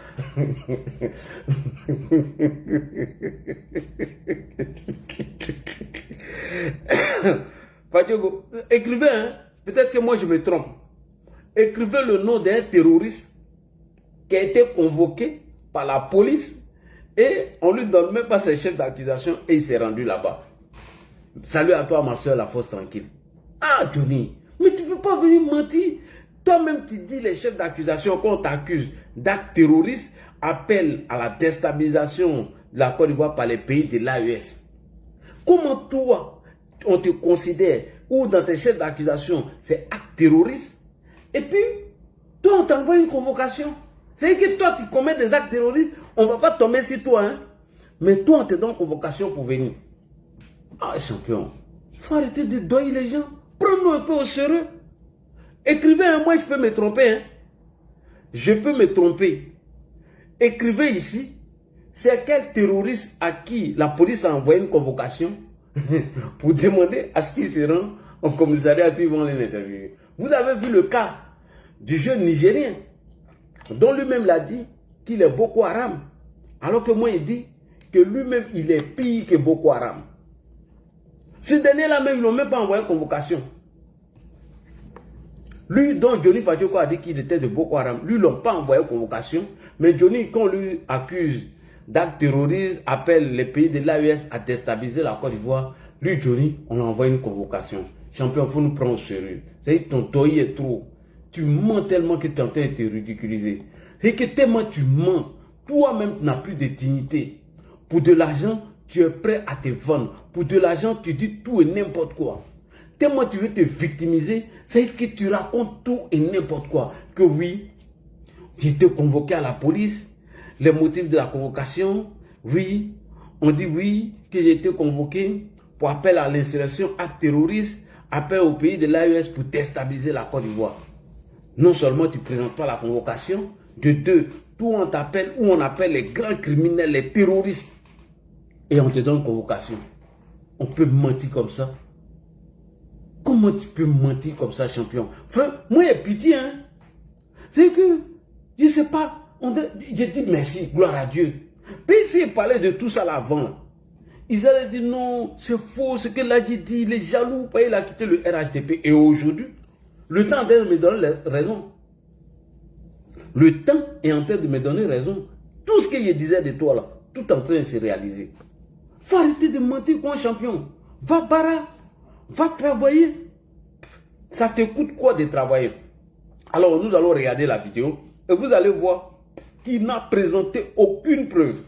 Patioko, écrivez, hein? Peut-être que moi je me trompe. Écrivez le nom d'un terroriste qui a été convoqué par la police et on lui donne même pas ses chefs d'accusation et il s'est rendu là-bas. Salut à toi ma soeur, la force tranquille. Ah Johnny, mais tu ne peux pas venir mentir. Toi-même tu dis les chefs d'accusation qu'on t'accuse d'actes terroristes appellent à la déstabilisation de la Côte d'Ivoire par les pays de l'AES. Comment toi, on te considère ou dans tes chefs d'accusation c'est acte terroriste et puis toi on t'envoie une convocation. C'est-à-dire que toi tu commets des actes terroristes, on ne va pas tomber sur toi, hein? Mais toi on te donne convocation pour venir. Ah champion, il faut arrêter de doyer les gens. Prends-nous un peu au sérieux. Écrivez, hein, moi je peux me tromper. Hein. Je peux me tromper. Écrivez ici, c'est quel terroriste à qui la police a envoyé une convocation pour demander à ce qu'il se rend au commissariat et puis ils vont les interviewer. Vous avez vu le cas du jeune Nigérien dont lui-même l'a dit qu'il est Boko Haram. Alors que moi il dit que lui-même il est pire que Boko Haram. Ce dernier-là même, ils n'ont même pas envoyé convocation. Lui, dont Johnny Patioko a dit qu'il était de Boko Haram, lui, ils n'ont pas envoyé convocation. Mais Johnny, quand on lui accuse d'actes terroristes, appelle les pays de l'AES à déstabiliser la Côte d'Ivoire, lui, Johnny, on lui a envoyé une convocation. Champion, il faut nous prendre au sérieux. C'est-à-dire que ton toy est trop. Tu mens tellement que tu es en train de te ridiculiser. C'est que tellement tu mens, toi-même, tu n'as plus de dignité. Pour de l'argent, tu es prêt à te vendre. Pour de l'argent, tu dis tout et n'importe quoi. Tellement tu veux te victimiser, c'est que tu racontes tout et n'importe quoi. Que oui, j'ai été convoqué à la police, les motifs de la convocation, oui, on dit oui, que j'ai été convoqué pour appel à l'insurrection, acte terroriste, appel au pays de l'AES pour déstabiliser la Côte d'Ivoire. Non seulement tu ne présentes pas la convocation, de deux, tout on t'appelle, ou on appelle les grands criminels, les terroristes, et on te donne convocation. On peut mentir comme ça. Comment tu peux mentir comme ça, champion? Frère, moi, il y a pitié, hein? C'est que, je ne sais pas, j'ai dit merci, gloire à Dieu. Puis s'ils parlaient de tout ça là avant, ils allaient dire non, c'est faux, ce que là j'ai dit, il est jaloux, il a quitté le RHDP. Et aujourd'hui, le temps est en train de me donner raison. Le temps est en train de me donner raison. Tout ce que je disais de toi là, tout est en train de se réaliser. Faut arrêter de mentir comme un champion. Va bara, va travailler. Ça te coûte quoi de travailler? Alors nous allons regarder la vidéo et vous allez voir qu'il n'a présenté aucune preuve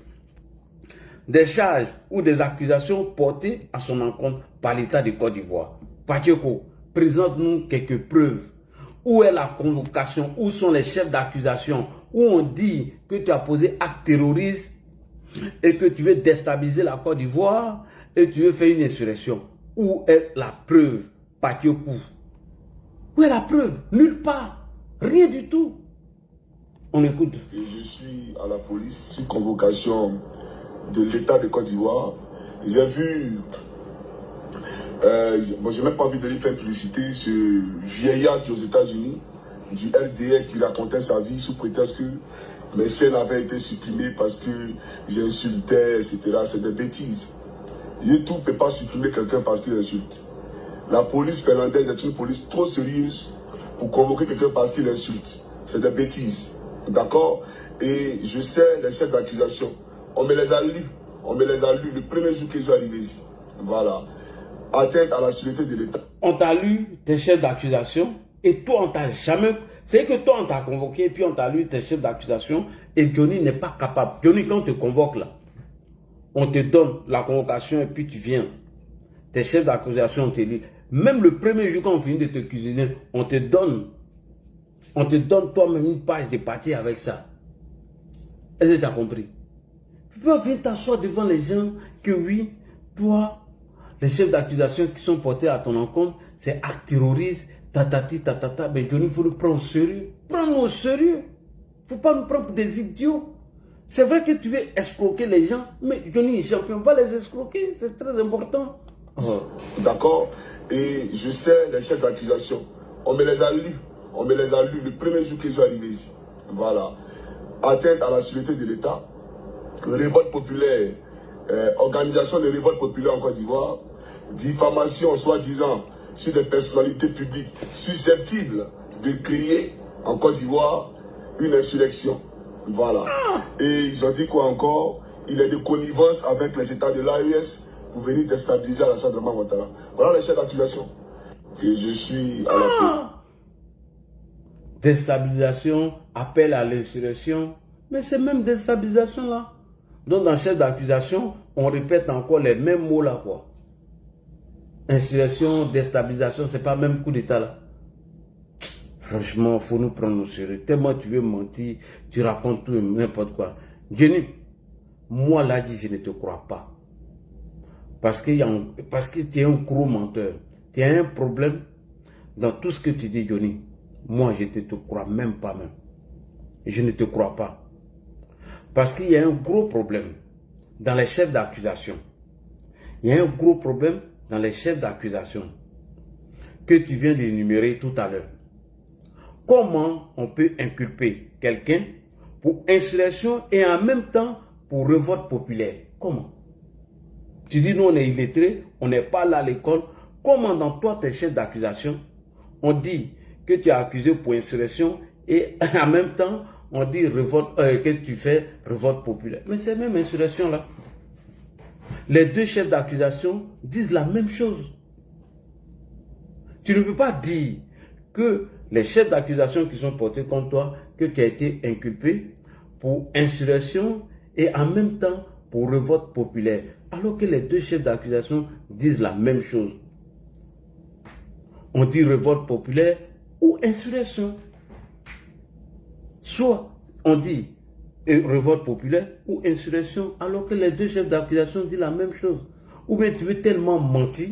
des charges ou des accusations portées à son encontre par l'État de Côte d'Ivoire. Pacheco, présente-nous quelques preuves. Où est la convocation? Où sont les chefs d'accusation? Où on dit que tu as posé acte terroriste et que tu veux déstabiliser la Côte d'Ivoire et tu veux faire une insurrection. Où est la preuve, Pacheco? Où est la preuve? Nulle part. Rien du tout. On écoute. Et je suis à la police sur convocation de l'État de Côte d'Ivoire. J'ai vu, bon, j'ai même pas envie de lui faire publicité, ce vieillard qui est aux États-Unis, du RDA, qui racontait sa vie sous prétexte que mes chaînes avaient été supprimées parce que j'insultais, etc. C'est des bêtises. YouTube ne peut pas supprimer quelqu'un parce qu'il insulte. La police finlandaise est une police trop sérieuse pour convoquer quelqu'un parce qu'il insulte. C'est des bêtises. D'accord? Et je sais les chefs d'accusation. On me les a lus. On me les a lus le premier jour qu'ils sont arrivés ici. Voilà. Atteinte à la sûreté de l'État. On t'a lu tes chefs d'accusation et toi, on t'a jamais... C'est que toi, on t'a convoqué et puis on t'a lu tes chefs d'accusation et Johnny n'est pas capable. Johnny, quand on te convoque là, on te donne la convocation et puis tu viens. Tes chefs d'accusation, on te lit. Même le premier jour quand on finit de te cuisiner, on te donne toi-même une page de partie avec ça. Est-ce que tu as compris? Tu peux pas venir t'asseoir devant les gens que oui, toi, les chefs d'accusation qui sont portés à ton encontre, c'est acte terroriste, tatati, tatata. Ben Johnny, il faut nous prendre au sérieux. Prends-nous au sérieux. Il ne faut pas nous prendre pour des idiots. C'est vrai que tu veux escroquer les gens, mais Johnny est champion, va les escroquer, c'est très important. D'accord? Et je sais les chefs d'accusation. On me les a lus. On me les a lus le premier jour qu'ils sont arrivés ici. Voilà. Atteinte à la sûreté de l'État, révolte populaire, organisation de révolte populaire en Côte d'Ivoire, diffamation soi-disant sur des personnalités publiques susceptibles de créer en Côte d'Ivoire une insurrection. Voilà. Et ils ont dit quoi encore? Il est de connivence avec les États de l'AES pour venir déstabiliser Alassane Draman Ouattara. Voilà les chefs d'accusation. Et je suis à la cour. Déstabilisation, appel à l'insurrection. Mais c'est même déstabilisation là. Donc dans chef d'accusation, on répète encore les mêmes mots là quoi. Insurrection, déstabilisation, c'est pas le même coup d'état là. Franchement, il faut nous prendre au sérieux. Tellement tu veux mentir, tu racontes tout et n'importe quoi. Jenny, moi là, je ne te crois pas. Parce que tu es un gros menteur. Tu as un problème dans tout ce que tu dis, Johnny. Moi, je ne te crois même pas même. Je ne te crois pas. Parce qu'il y a un gros problème dans les chefs d'accusation. Il y a un gros problème dans les chefs d'accusation que tu viens d'énumérer tout à l'heure. Comment on peut inculper quelqu'un pour insurrection et en même temps pour révolte populaire? Comment? Tu dis, nous on est illettrés, on n'est pas là à l'école. Comment dans toi, tes chefs d'accusation, on dit que tu es accusé pour insurrection et en même temps, on dit révolte, que tu fais révolte populaire. Mais c'est même insurrection là. Les deux chefs d'accusation disent la même chose. Tu ne peux pas dire que les chefs d'accusation qui sont portés contre toi, que tu as été inculpé pour insurrection et en même temps pour révolte populaire. Alors que les deux chefs d'accusation disent la même chose. On dit révolte populaire ou insurrection. Soit on dit révolte populaire ou insurrection, alors que les deux chefs d'accusation disent la même chose. Ou bien tu veux tellement mentir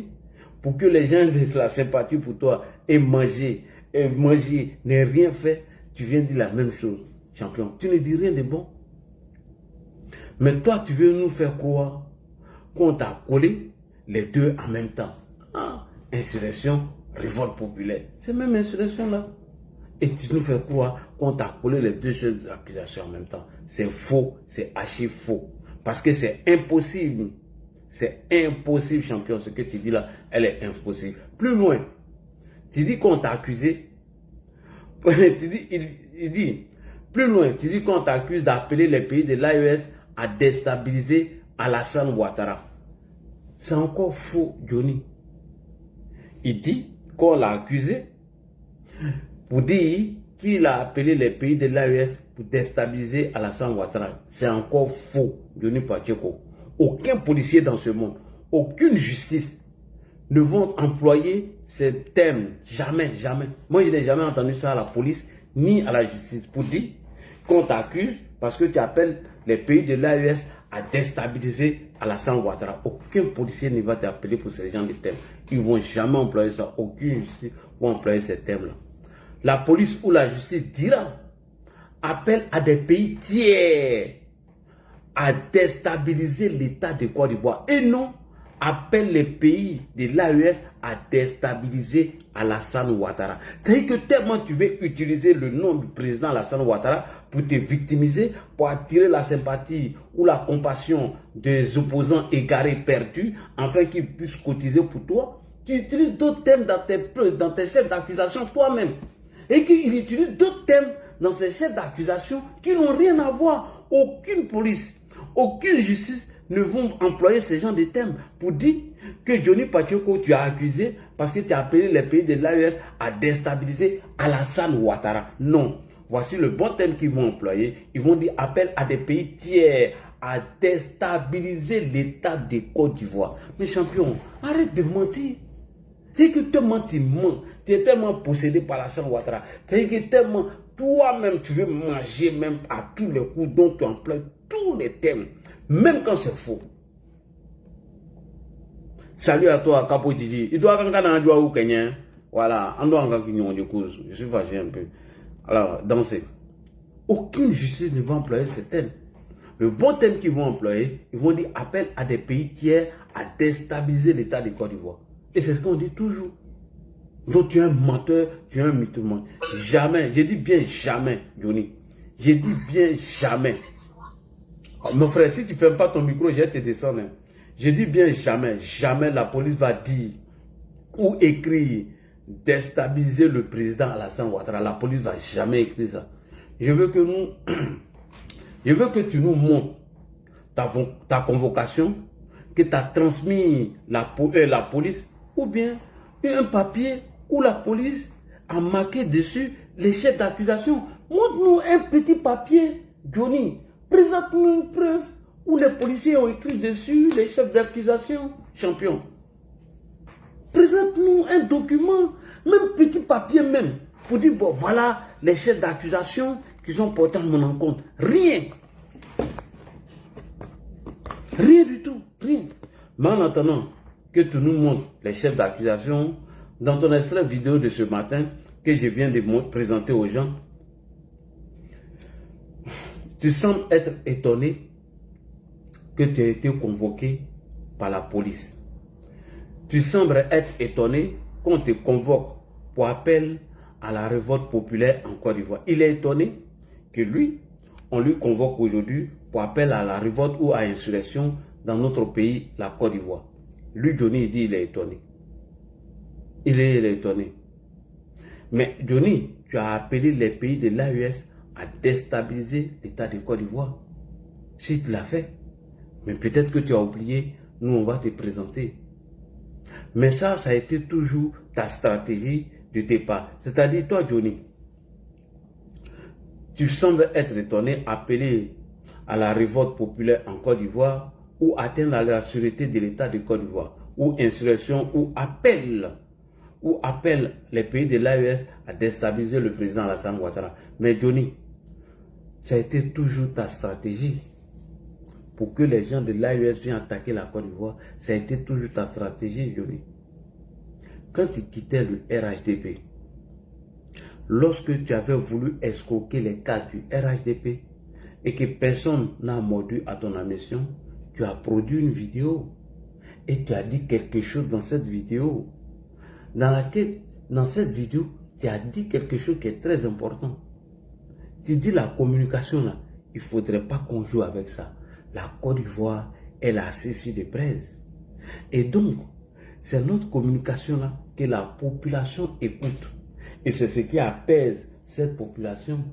pour que les gens aient la sympathie pour toi et manger, n'aient rien fait, tu viens dire la même chose. Champion, tu ne dis rien de bon. Mais toi, tu veux nous faire croire qu'on t'a collé les deux en même temps. Ah, insurrection, révolte populaire. C'est même insurrection là. Et tu nous fais croire qu'on t'a collé les deux accusations en même temps. C'est faux, c'est archi faux. Parce que c'est impossible. C'est impossible, champion. Ce que tu dis là, elle est impossible. Plus loin, tu dis qu'on t'a accusé. Il dit, plus loin, tu dis qu'on t'accuse d'appeler les pays de l'AES à déstabiliser Alassane Ouattara. C'est encore faux, Johnny. Il dit qu'on l'a accusé pour dire qu'il a appelé les pays de l'AES pour déstabiliser Alassane Ouattara. C'est encore faux, Johnny Pacheco. Aucun policier dans ce monde, aucune justice ne vont employer ces termes. Jamais, jamais. Moi, je n'ai jamais entendu ça à la police ni à la justice pour dire qu'on t'accuse parce que tu appelles les pays de l'AES à déstabiliser Alassane Ouattara. Aucun policier ne va t'appeler pour ce genre de termes. Ils ne vont jamais employer ça. Aucune justice va employer ces termes-là. La police ou la justice dira appelle à des pays tiers à déstabiliser l'État de Côte d'Ivoire. Et non, appelle les pays de l'AES à déstabiliser Alassane Ouattara. C'est-à-dire que tellement tu veux utiliser le nom du président Alassane Ouattara pour te victimiser, pour attirer la sympathie ou la compassion des opposants égarés perdus, afin qu'ils puissent cotiser pour toi, tu utilises d'autres thèmes dans tes chefs d'accusation toi-même. Et qu'il utilise d'autres thèmes dans ces chefs d'accusation qui n'ont rien à voir. Aucune police, aucune justice ne vont employer ce genre de thèmes pour dire que Johnny Pacheco, tu as accusé parce que tu as appelé les pays de l'AES à déstabiliser Alassane Ouattara. Non. Voici le bon thème qu'ils vont employer. Ils vont dire appel à des pays tiers à déstabiliser l'État de Côte d'Ivoire. Mais champion, arrête de mentir. C'est que tellement tu mens, tu es tellement possédé par Alassane Ouattara. C'est que tellement toi-même tu veux manger même à tous les coups, dont tu emploies tous les thèmes. Même quand c'est faux. Salut à toi, Capo Didi. Il doit quand ou Kenya. Voilà, on doit encore de cause. Je suis fâché un peu. Alors, danser. Aucune justice ne va employer ce thème. Le bon thème qu'ils vont employer, ils vont dire appel à des pays tiers à déstabiliser l'État de Côte d'Ivoire. Et c'est ce qu'on dit toujours. Donc tu es un menteur, tu es un mythomane. Jamais, j'ai dit bien jamais, Johnny. J'ai dit bien jamais. Mon frère, si tu ne fermes pas ton micro, je vais te descendre. Je dis bien jamais, jamais la police va dire ou écrire déstabiliser le président Alassane Ouattara. La police va jamais écrire ça. Je veux que tu nous montres ta convocation, que tu as transmis la police, ou bien un papier où la police a marqué dessus les chefs d'accusation. Montre-nous un petit papier, Johnny. Présente-nous une preuve où les policiers ont écrit dessus les chefs d'accusation, champion. Présente-nous un document, même petit papier même, pour dire, bon, voilà les chefs d'accusation qui sont portés à mon encontre. Rien. Rien du tout, rien. Mais en attendant que tu nous montres les chefs d'accusation, dans ton extrait vidéo de ce matin, que je viens de présenter aux gens, tu sembles être étonné que tu aies été convoqué par la police. Tu sembles être étonné qu'on te convoque pour appel à la révolte populaire en Côte d'Ivoire. Il est étonné que lui, on lui convoque aujourd'hui pour appel à la révolte ou à insurrection dans notre pays, la Côte d'Ivoire. Lui, Johnny, il dit il est étonné. Il est étonné. Mais Johnny, tu as appelé les pays de l'AES à déstabiliser l'État de Côte d'Ivoire. Si tu l'as fait, mais peut-être que tu as oublié, nous on va te présenter. Mais ça a été toujours ta stratégie de départ. C'est-à-dire toi, Johnny, tu sembles être étonné, appelé à la révolte populaire en Côte d'Ivoire ou atteindre à la sûreté de l'État de Côte d'Ivoire, ou insurrection, ou appel les pays de l'AES à déstabiliser le président Alassane Ouattara. Mais Johnny, ça a été toujours ta stratégie pour que les gens de l'AES viennent attaquer la Côte d'Ivoire. Ça a été toujours ta stratégie, Johnny. Quand tu quittais le RHDP, lorsque tu avais voulu escroquer les cas du RHDP et que personne n'a mordu à ton admission, tu as produit une vidéo et tu as dit quelque chose dans cette vidéo. Dans cette vidéo, tu as dit quelque chose qui est très important. Tu dis la communication là, il ne faudrait pas qu'on joue avec ça. La Côte d'Ivoire, elle a assise sur des braises. Et donc, c'est notre communication là que la population écoute. Et c'est ce qui apaise cette population.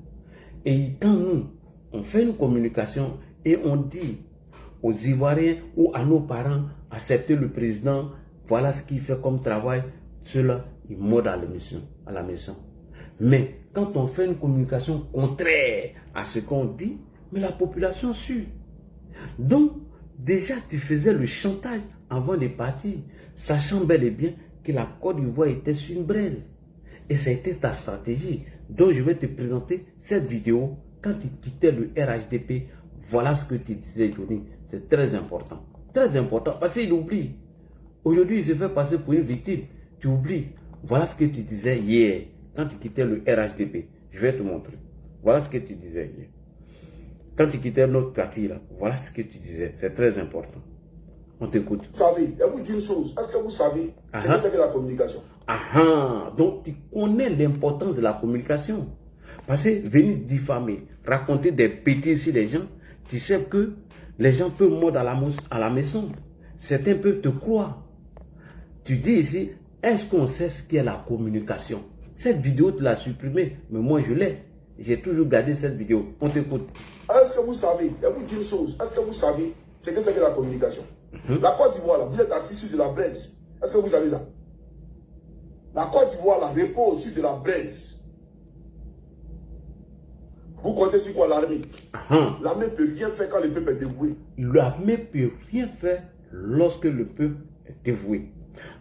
Et quand nous, on fait une communication et on dit aux Ivoiriens ou à nos parents, acceptez le président, voilà ce qu'il fait comme travail, ceux-là, ils mordent à la maison. Mais quand on fait une communication contraire à ce qu'on dit, mais la population suit. Donc, déjà, tu faisais le chantage avant de partir, sachant bel et bien que la Côte d'Ivoire était sur une braise. Et c'était ta stratégie. Donc, je vais te présenter cette vidéo. Quand tu quittais le RHDP, voilà ce que tu disais, Johnny. C'est très important. Très important, parce qu'il oublie. Aujourd'hui, il se fait passer pour une victime. Tu oublies. Voilà ce que tu disais hier, quand tu quittais le RHDP. Je vais te montrer. Voilà ce que tu disais hier. Quand tu quittais notre parti, là, voilà ce que tu disais. C'est très important. On t'écoute. Vous savez, je vous dis une chose. Est-ce que vous savez ce que c'est que la communication? Donc, tu connais l'importance de la communication. Parce que venir diffamer, raconter des bêtises sur les gens, tu sais que les gens peuvent mordre à la maison. Certains peuvent te croire. Tu dis ici, est-ce qu'on sait ce qu'est la communication? Cette vidéo, tu l'as supprimée, mais moi je l'ai. J'ai toujours gardé cette vidéo. On t'écoute. Est-ce que vous savez, je vous dis une chose, est-ce que vous savez ce que c'est que la communication? La Côte d'Ivoire, là, vous êtes assis sur de la braise. Est-ce que vous savez ça? La Côte d'Ivoire, là, repose sur de la braise. Vous comptez sur quoi l'armée? L'armée ne peut rien faire quand le peuple est dévoué. L'armée ne peut rien faire lorsque le peuple est dévoué.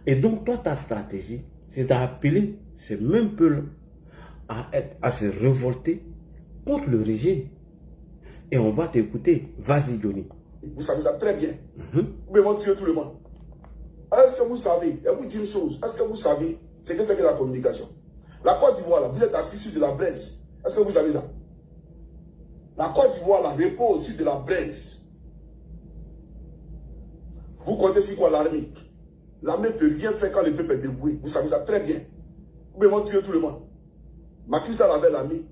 Et donc, toi, ta stratégie, c'est d'appeler ces mêmes peuples à se révolter contre le régime. Et on va t'écouter. Vas-y, Johnny. Vous savez ça très bien. Vous pouvez tuer tout le monde. Est-ce que vous savez, je vous dis une chose, est-ce que vous savez ce que c'est que la communication? La Côte d'Ivoire, là, vous êtes assis sur de la braise. Est-ce que vous savez ça? La Côte d'Ivoire, là, repose sur de la braise. Vous comptez sur quoi l'armée? L'armée ne peut rien faire quand le peuple est dévoué. Vous savez ça très bien. Vous pouvez tuer tout le monde. Macky Sall avait l'ami.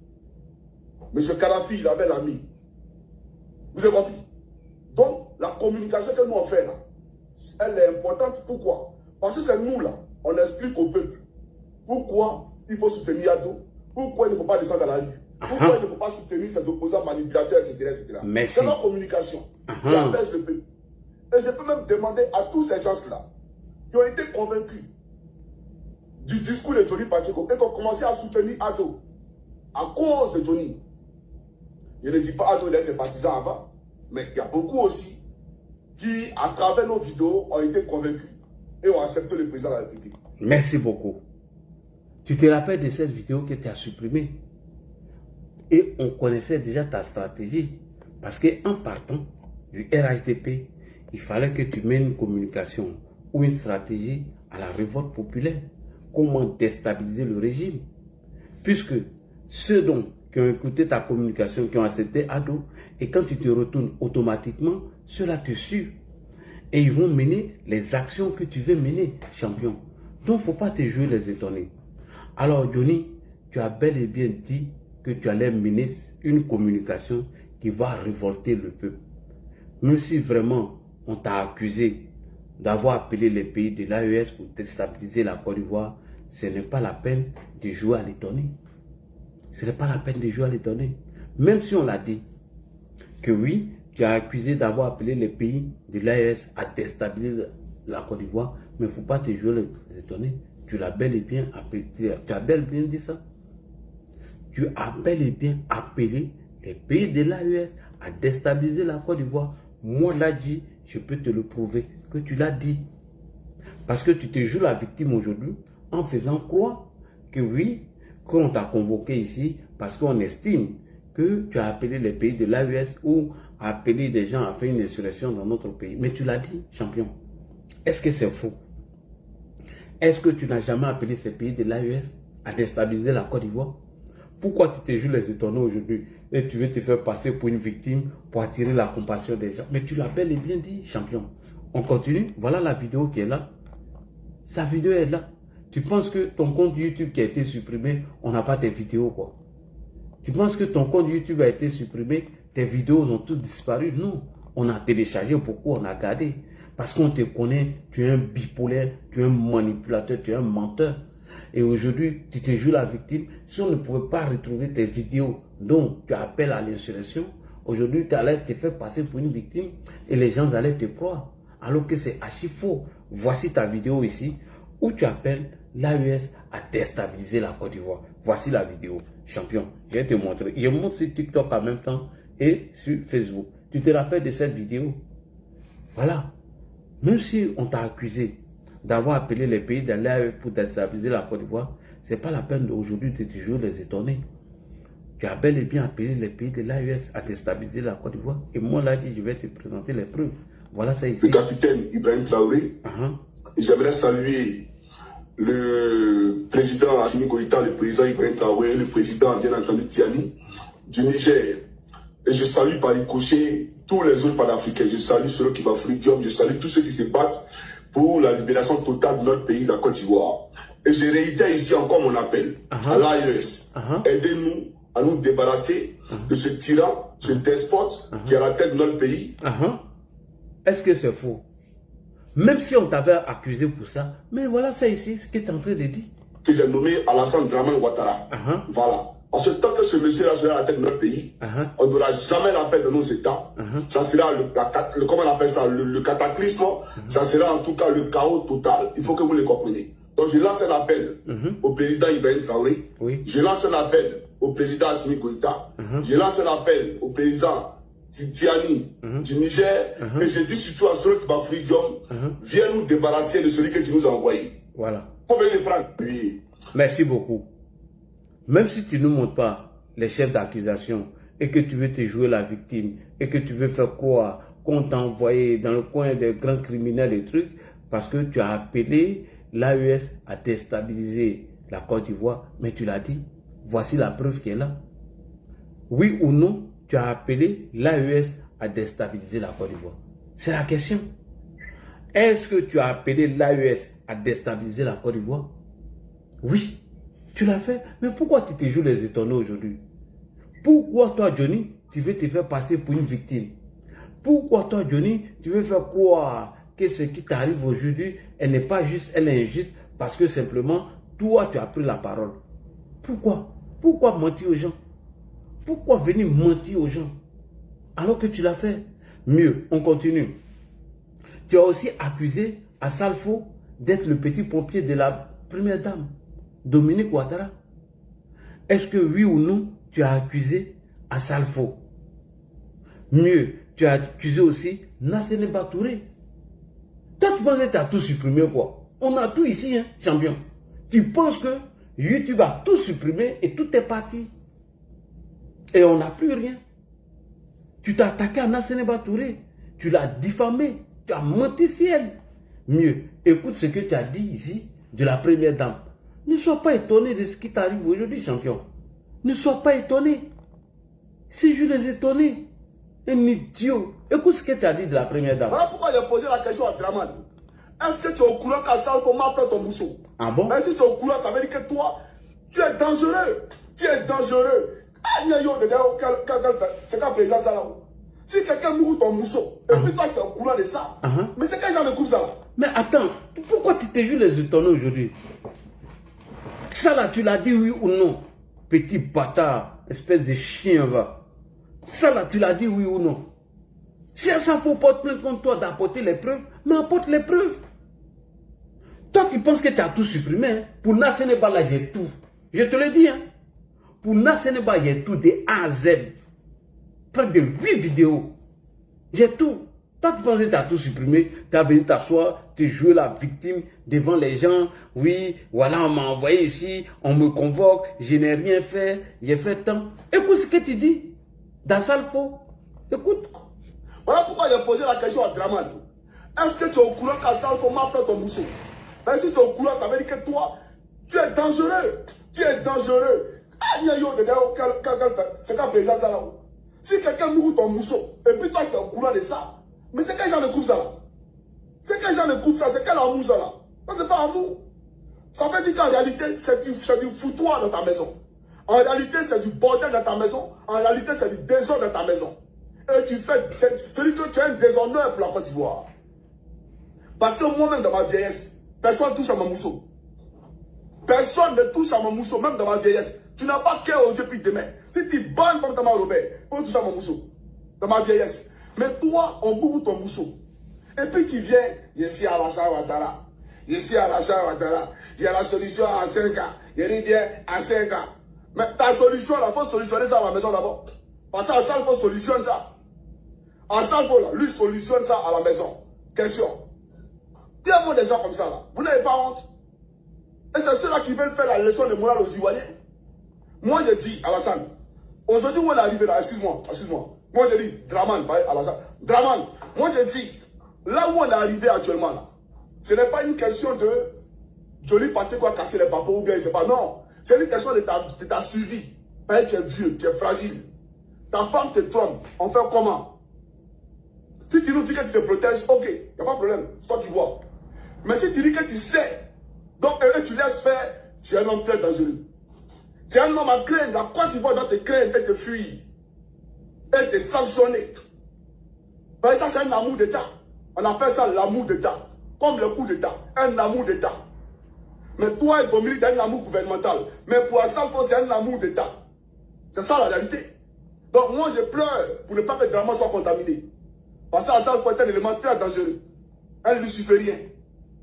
M. Kadhafi, il avait l'ami. Vous avez compris? Donc, la communication que nous on fait là, elle est importante. Pourquoi? Parce que c'est nous là, on explique au peuple pourquoi il faut soutenir Ado, pourquoi il ne faut pas descendre à la rue, pourquoi il ne faut pas soutenir ses opposants manipulateurs, etc. C'est la communication qui apaise le peuple. Et je peux même demander à tous ces gens-là qui ont été convaincus du discours de Johnny Pacheco et qui ont commencé à soutenir Ado à cause de Johnny. Je ne dis pas Ado et ses partisans avant, mais il y a beaucoup aussi qui, à travers nos vidéos, ont été convaincus et ont accepté le président de la République. Merci beaucoup. Tu te rappelles de cette vidéo que tu as supprimée? Et on connaissait déjà ta stratégie. Parce qu'en partant du RHDP, il fallait que tu mènes une communication ou une stratégie à la révolte populaire. Comment déstabiliser le régime? Puisque ceux qui ont écouté ta communication, qui ont accepté Ado, et quand tu te retournes automatiquement, ceux-là te suivent. Et ils vont mener les actions que tu veux mener, champion. Donc, il ne faut pas te jouer les étonnés. Alors, Johnny, tu as bel et bien dit que tu allais mener une communication qui va révolter le peuple. Même si vraiment on t'a accusé d'avoir appelé les pays de l'AES pour déstabiliser la Côte d'Ivoire, ce n'est pas la peine de jouer à l'étonné. Ce n'est pas la peine de jouer à l'étonné. Même si on l'a dit, que oui, tu as accusé d'avoir appelé les pays de l'AES à déstabiliser la Côte d'Ivoire, mais il ne faut pas te jouer les étonnés. Tu l'as bel et bien appelé, tu as bel et bien dit ça. Tu as bel et bien appelé les pays de l'AES à déstabiliser la Côte d'Ivoire. Moi, là, dit, je peux te le prouver que tu l'as dit. Parce que tu te joues la victime aujourd'hui en faisant croire que oui, qu'on t'a convoqué ici parce qu'on estime que tu as appelé les pays de l'AES ou appelé des gens à faire une insurrection dans notre pays. Mais tu l'as dit, champion. Est-ce que c'est faux? Est-ce que tu n'as jamais appelé ces pays de l'AES à déstabiliser la Côte d'Ivoire? Pourquoi tu te joues les étonnés aujourd'hui et tu veux te faire passer pour une victime pour attirer la compassion des gens? Mais tu l'as bel et bien dit, champion. On continue. Voilà la vidéo qui est là. Sa vidéo est là. Tu penses que ton compte YouTube qui a été supprimé, on n'a pas tes vidéos, quoi. Tu penses que ton compte YouTube a été supprimé, tes vidéos ont toutes disparu? Non. On a téléchargé, pourquoi on a gardé? Parce qu'on te connaît, tu es un bipolaire, tu es un manipulateur, tu es un menteur. Et aujourd'hui, tu te joues la victime. Si on ne pouvait pas retrouver tes vidéos dont tu appelles à l'insurrection, aujourd'hui, tu allais te faire passer pour une victime et les gens allaient te croire. Alors que c'est archi faux. Voici ta vidéo ici où tu appelles l'AES à déstabiliser la Côte d'Ivoire. Voici la vidéo. Champion, je vais te montrer. Je montre sur TikTok en même temps et sur Facebook. Tu te rappelles de cette vidéo? Voilà. Même si on t'a accusé d'avoir appelé les pays de l'AES pour déstabiliser la Côte d'Ivoire, ce n'est pas la peine d'aujourd'hui de toujours les étonner. Tu as bel et bien appelé les pays de l'AES à déstabiliser la Côte d'Ivoire. Et moi, là, je vais te présenter les preuves. Voilà ça ici. Le capitaine Ibrahim Traoré. J'aimerais saluer le président Assimi Goïta, le président Ibrahim Traoré, le président, bien entendu, Tiani, du Niger. Et je salue par ricochet tous les autres panafricains. Je salue ceux qui vont Freedom, je salue tous ceux qui se battent pour la libération totale de notre pays, la Côte d'Ivoire. Et je réitère ici encore mon appel à l'AES. Aidez-nous à nous débarrasser de ce tyran, ce despote qui est à la tête de notre pays. Est-ce que c'est faux? Même si on t'avait accusé pour ça, mais voilà ça ici, ce que tu es en train de dire. Que j'ai nommé Alassane Dramane Ouattara. Voilà. En ce temps que ce monsieur-là sera à la tête de notre pays, on n'aura jamais la paix de nos États. Ça sera comment on appelle ça, le cataclysme. Ça sera en tout cas le chaos total. Il faut que vous le compreniez. Donc je lance un appel au président Ibrahim Traoré. Je lance un appel au président Assimi Goïta. Je lance un appel au président Tiani du Niger. Et je dis surtout à ceux qui vont Freedom, viens nous débarrasser de celui que tu nous as envoyé. Voilà. Faut venir les prendre. Merci beaucoup. Même si tu ne nous montres pas les chefs d'accusation et que tu veux te jouer la victime et que tu veux faire croire qu'on t'a envoyé dans le coin des grands criminels et trucs, parce que tu as appelé l'AES à déstabiliser la Côte d'Ivoire, mais tu l'as dit, voici la preuve qui est là. Oui ou non, tu as appelé l'AES à déstabiliser la Côte d'Ivoire? C'est la question. Est-ce que tu as appelé l'AES à déstabiliser la Côte d'Ivoire? Oui, tu l'as fait. Mais pourquoi tu te joues les étonnés aujourd'hui? Pourquoi toi, Johnny, tu veux te faire passer pour une victime? Pourquoi toi, Johnny, tu veux faire croire que ce qui t'arrive aujourd'hui, elle n'est pas juste, elle est injuste, parce que simplement, toi, tu as pris la parole? Pourquoi? Pourquoi mentir aux gens? Pourquoi venir mentir aux gens alors que tu l'as fait? Mieux, on continue. Tu as aussi accusé à Salfo d'être le petit pompier de la première dame, Dominique Ouattara. Est-ce que oui ou non, tu as accusé à Salfo? Mieux, tu as accusé aussi Nassene Batouré. Toi, tu penses que tu as tout supprimé, quoi? On a tout ici, hein, champion. Tu penses que YouTube a tout supprimé et tout est parti. Et on n'a plus rien. Tu t'as attaqué à Nassene Batouré. Tu l'as diffamé. Tu as menti sur elle. Mieux, écoute ce que tu as dit ici de la première dame. Ne sois pas étonné de ce qui t'arrive aujourd'hui, champion. Ne sois pas étonné. Si je les étonné, un idiot. Écoute ce que tu as dit de la première dame. Voilà pourquoi j'ai posé la question à Draman. Est-ce que tu es au courant qu'à ça, on m'a appelé ton mousseau? Ah bon? Mais si tu es au courant, ça veut dire que toi, tu es dangereux. Tu es dangereux. C'est quand président ça là. Si quelqu'un mourut ton mousseau, et puis toi tu es au courant de ça, mais c'est quel genre de coupe ça là? Mais attends, pourquoi tu te joues les étonnés aujourd'hui? Ça là, tu l'as dit oui ou non? Petit bâtard, espèce de chien va. Ça là, tu l'as dit oui ou non? Si ça faut porter plainte contre toi d'apporter les preuves, mais apporte les preuves. Toi tu penses que tu as tout supprimé, hein? Pour Nassene Ba là, j'ai tout. Je te le dis, hein? Pour Nassene Ba, j'ai tout de A à Z. Près de 8 vidéos. J'ai tout. Toi, tu penses que tu as tout supprimé. Tu as venu t'asseoir, tu joues la victime devant les gens. Oui, voilà, on m'a envoyé ici, on me convoque, je n'ai rien fait, j'ai fait tant. Écoute ce que tu dis. Dans Salfo. Écoute. Voilà pourquoi j'ai posé la question à Draman. Est-ce que tu es au courant qu'à Salfo m'a appelé ton mousseau? Mais si tu es au courant, ça veut dire que toi, tu es dangereux. Tu es dangereux. C'est quand président ça là. Si quelqu'un mourut ton mousseau, et puis toi tu es au courant de ça, mais c'est quel genre de coupe ça là? C'est quel genre de coupe ça? C'est quel amour ça là? Non, c'est pas amour. Ça veut dire qu'en réalité, c'est du foutoir dans ta maison. En réalité, c'est du bordel dans ta maison. En réalité, c'est du désordre dans ta maison. Et tu fais... C'est-à-dire que tu as un déshonneur pour la Côte d'Ivoire. Parce que moi-même, dans ma vieillesse, personne ne touche à mon mousseau. Personne ne touche à mon mousseau, même dans ma vieillesse. Tu n'as pas cœur au Dieu puis demain. Si tu bannes comme Thomas Robert, pour toucher à mon mousseau. Dans ma vieillesse. Mais toi, on bourre ton mousseau. Et puis tu viens, ici à Alassane Ouattara. Ici à Alassane Ouattara. Il y a la solution en 5 ans. Il dit bien en 5 ans. Mais ta solution, là, il faut solutionner ça à la maison d'abord. Parce qu'à ça, il faut solutionner ça. En ça, il faut, là, lui solutionne ça à la maison. Question. Il y a des gens comme ça, là. Vous n'avez pas honte. Et c'est ceux-là qui veulent faire la leçon de morale aux Ivoiriens. Moi, je dis, Alassane, aujourd'hui, où on est arrivé là, excuse-moi. Moi, je dis, Draman, pas Alassane. Draman, moi, je dis, là où on est arrivé actuellement, là, ce n'est pas une question de Johnny Paté qui a cassé les papas ou bien, c'est pas, non. C'est une question de ta survie. Parce que tu es vieux, tu es fragile. Ta femme te trompe. On fait comment? Si tu nous dis que tu te protèges, ok, il n'y a pas de problème. C'est toi qui vois. Mais si tu dis que tu sais, donc tu laisses faire, tu es un homme très dangereux. Tu es un homme à craindre. La Côte d'Ivoire doit te craindre et te fuir. Et te sanctionner. Parce que ça, c'est un amour d'État. On appelle ça l'amour d'État. Comme le coup d'État. Un amour d'État. Mais toi et ton ministre, c'est un amour gouvernemental. Mais pour Assalfo, c'est un amour d'État. C'est ça la réalité. Donc moi, je pleure pour ne pas que Draman soit contaminé. Parce que Assalfo est un élément très dangereux. Un luciférien.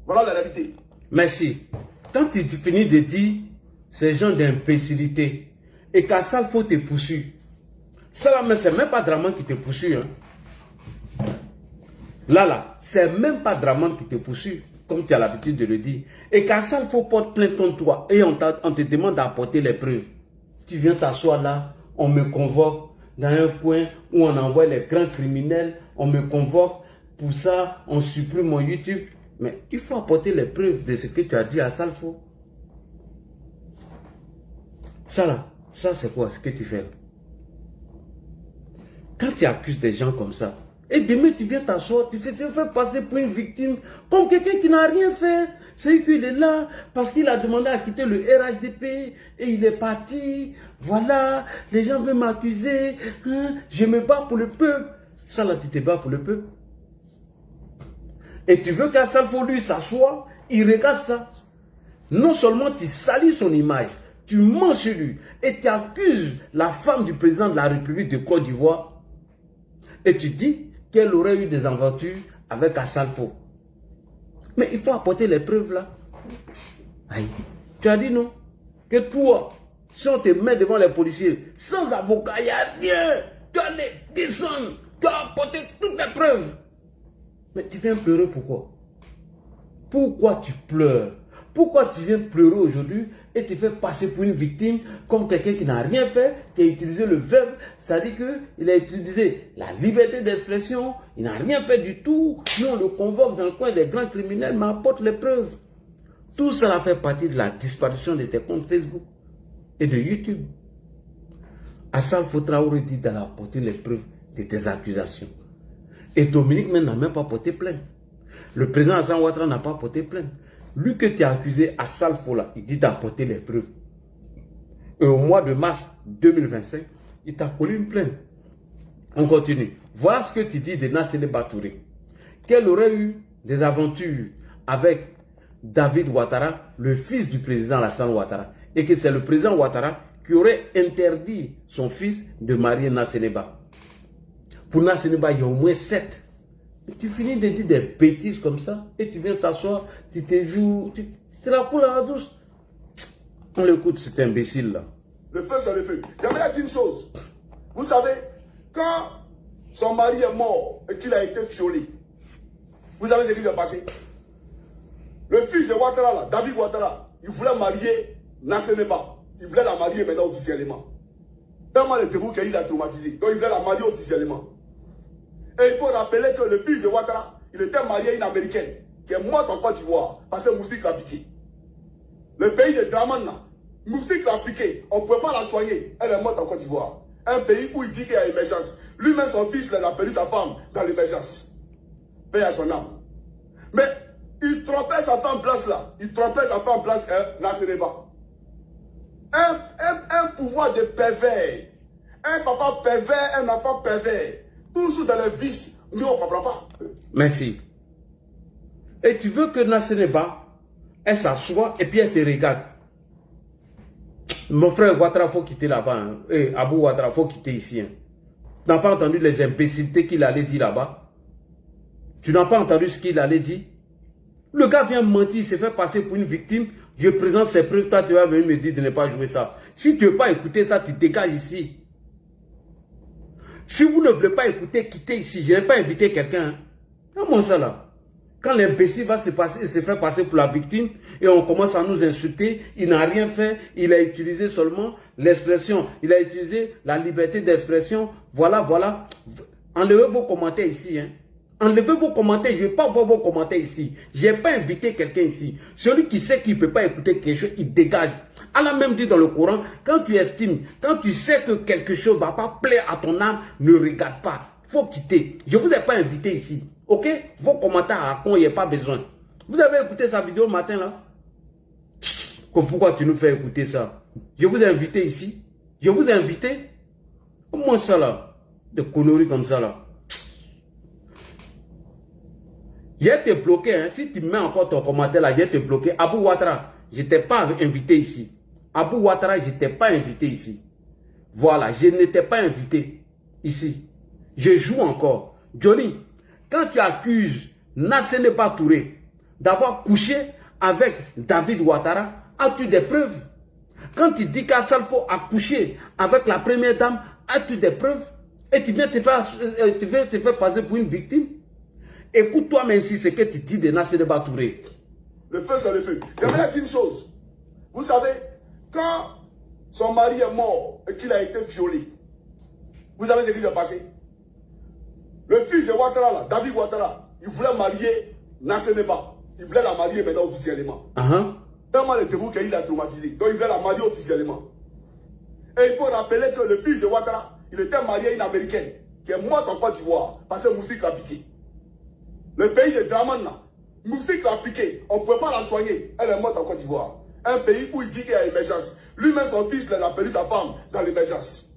Voilà la réalité. Merci. Quand tu finis de dire ces gens d'imbécilité et qu'Assalfo te poursuit, ça là, c'est même pas Draman qui te poursuit. Hein. Là, c'est même pas Draman qui te poursuit, comme tu as l'habitude de le dire. Et qu'Assalfo porte plainte contre toi et on te demande d'apporter les preuves. Tu viens t'asseoir là, on me convoque dans un coin où on envoie les grands criminels, on me convoque, pour ça, on supprime mon YouTube. Mais il faut apporter les preuves de ce que tu as dit à Assalfo. Ça là, ça c'est quoi ce que tu fais là? Quand tu accuses des gens comme ça, et demain tu viens t'asseoir, tu fais passer pour une victime, comme quelqu'un qui n'a rien fait. C'est qu'il est là parce qu'il a demandé à quitter le RHDP et il est parti. Voilà, les gens veulent m'accuser. Hein, je me bats pour le peuple. Ça là, tu te bats pour le peuple. Et tu veux qu'Assalfo lui s'assoie, il regarde ça. Non seulement tu salis son image, tu mens sur lui et tu accuses la femme du président de la République de Côte d'Ivoire et tu dis qu'elle aurait eu des aventures avec Assalfo. Mais il faut apporter les preuves là. Aïe. Tu as dit non. Que toi, si on te met devant les policiers, sans avocat, il n'y a rien. Tu as les descendre, tu as apporté toutes les preuves. Mais tu viens pleurer pourquoi? Pourquoi tu pleures? Pourquoi tu viens pleurer aujourd'hui et te fais passer pour une victime comme quelqu'un qui n'a rien fait, qui a utilisé le verbe, c'est-à-dire qu'il a utilisé la liberté d'expression, il n'a rien fait du tout. Nous on le convoque dans le coin des grands criminels, mais apporte les preuves. Tout cela fait partie de la disparition de tes comptes Facebook et de YouTube. Assalfo Traoré dit d'apporter les preuves de tes accusations. Et Dominique n'a même pas porté plainte. Le président Alassane Ouattara n'a pas porté plainte. Lui que tu as accusé à Assalfo là, il dit d'apporter les preuves. Et au mois de mars 2025, il t'a collé une plainte. On continue. Voilà ce que tu dis de Nassene Batouré. Qu'elle aurait eu des aventures avec David Ouattara, le fils du président Alassane Ouattara. Et que c'est le président Ouattara qui aurait interdit son fils de marier Nasseneba. Pour Nasseneba, il y a au moins 7. Et tu finis de dire des bêtises comme ça et tu viens t'asseoir, tu te joues, tu la coules à la douce. On l'écoute, cet imbécile là. Le feu, c'est le feu. J'aimerais dire une chose. Vous savez, quand son mari est mort et qu'il a été violé, vous avez ce qui s'est passé. Le fils de Ouattara, là, David Ouattara, il voulait marier Nasseneba. Il voulait la marier maintenant officiellement. Tellement le dégoût qu'il a traumatisé. Donc il voulait la marier officiellement. Et il faut rappeler que le fils de Ouattara, il était marié à une américaine qui est morte en Côte d'Ivoire parce que Moustique l'a piqué. Le pays de Draman, Moustique l'a piqué. On ne pouvait pas la soigner. Elle est morte en Côte d'Ivoire. Un pays où il dit qu'il y a émergence. Lui-même, son fils, il a perdu sa femme dans l'émergence. Paix à son âme. Mais il trompait sa sa femme place là. Il trompait sa femme place Nassereba. Un pouvoir de pervers. Un papa pervers, un enfant pervers. Toujours dans les vices. Nous, on ne comprend pas. Merci. Et tu veux que Nassereba, elle s'assoit et puis elle te regarde. Mon frère Ouattara, il faut quitter là-bas. Hein. Abou Ouattara, il faut quitter ici. Hein. Tu n'as pas entendu les imbécilités qu'il allait dire là-bas? Tu n'as pas entendu ce qu'il allait dire? Le gars vient mentir, il s'est fait passer pour une victime. Je présente ses preuves, toi tu vas venir me dire de ne pas jouer ça. Si tu ne veux pas écouter ça, tu dégages ici. Si vous ne voulez pas écouter, quittez ici. Je n'ai pas invité quelqu'un. Hein. Comment ça là? Quand l'imbécile va se faire passer pour la victime et on commence à nous insulter, il n'a rien fait, il a utilisé seulement l'expression, il a utilisé la liberté d'expression. Voilà, voilà. Enlevez vos commentaires ici. Hein. Enlevez vos commentaires, je ne vais pas voir vos commentaires ici. Je n'ai pas invité quelqu'un ici. Celui qui sait qu'il ne peut pas écouter quelque chose, il dégage. Allah même dit dans le Coran, quand tu estimes, quand tu sais que quelque chose ne va pas plaire à ton âme, ne regarde pas. Il faut quitter. Je ne vous ai pas invité ici. Ok? Vos commentaires à con, il n'y a pas besoin. Vous avez écouté sa vidéo le matin là? Pourquoi tu nous fais écouter ça? Je vous ai invité ici. Je vous ai invité. Comment ça là? Des conneries comme ça là. Je vais te bloquer. Hein. Si tu mets encore ton commentaire là, je vais te bloquer. Abou Ouattara, je ne t'ai pas invité ici. Abou Ouattara, je ne t'ai pas invité ici. Voilà, je ne t'ai pas invité ici. Je joue encore. Johnny, quand tu accuses Nassereba Touré d'avoir couché avec David Ouattara, as-tu des preuves? Quand tu dis qu'Assalfo a couché avec la première dame, as-tu des preuves? Et tu viens te faire passer pour une victime? Écoute-toi même si ce que tu dis de Nassereba Touré. Le feu, c'est le feu. J'aimerais dire une chose. Vous savez, quand son mari est mort et qu'il a été violé, vous savez ce qui s'est passé? Le fils de Ouattara, là, David Ouattara, il voulait marier Nassereba. Il voulait la marier maintenant officiellement. Tellement le démon qu'il a traumatisé. Donc il voulait la marier officiellement. Et il faut rappeler que le fils de Ouattara, il était marié à une américaine qui est morte en Côte d'Ivoire parce que Moustique l'a piqué. Le pays de Draman, là, Moustique l'a piqué. On ne peut pas la soigner. Elle est morte en Côte d'Ivoire. Un pays où il dit qu'il y a émergence. Lui-même, son fils, il a perdu sa femme dans l'émergence.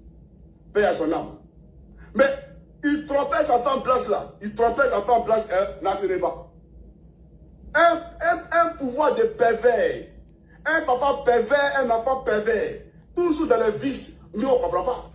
Paix à son âme. Mais il trompait sa femme place là. Il trompait sa femme place Nassereba. Un pouvoir de pervers. Un papa pervers, un enfant pervers. Toujours dans les vices. Nous, on ne comprend pas.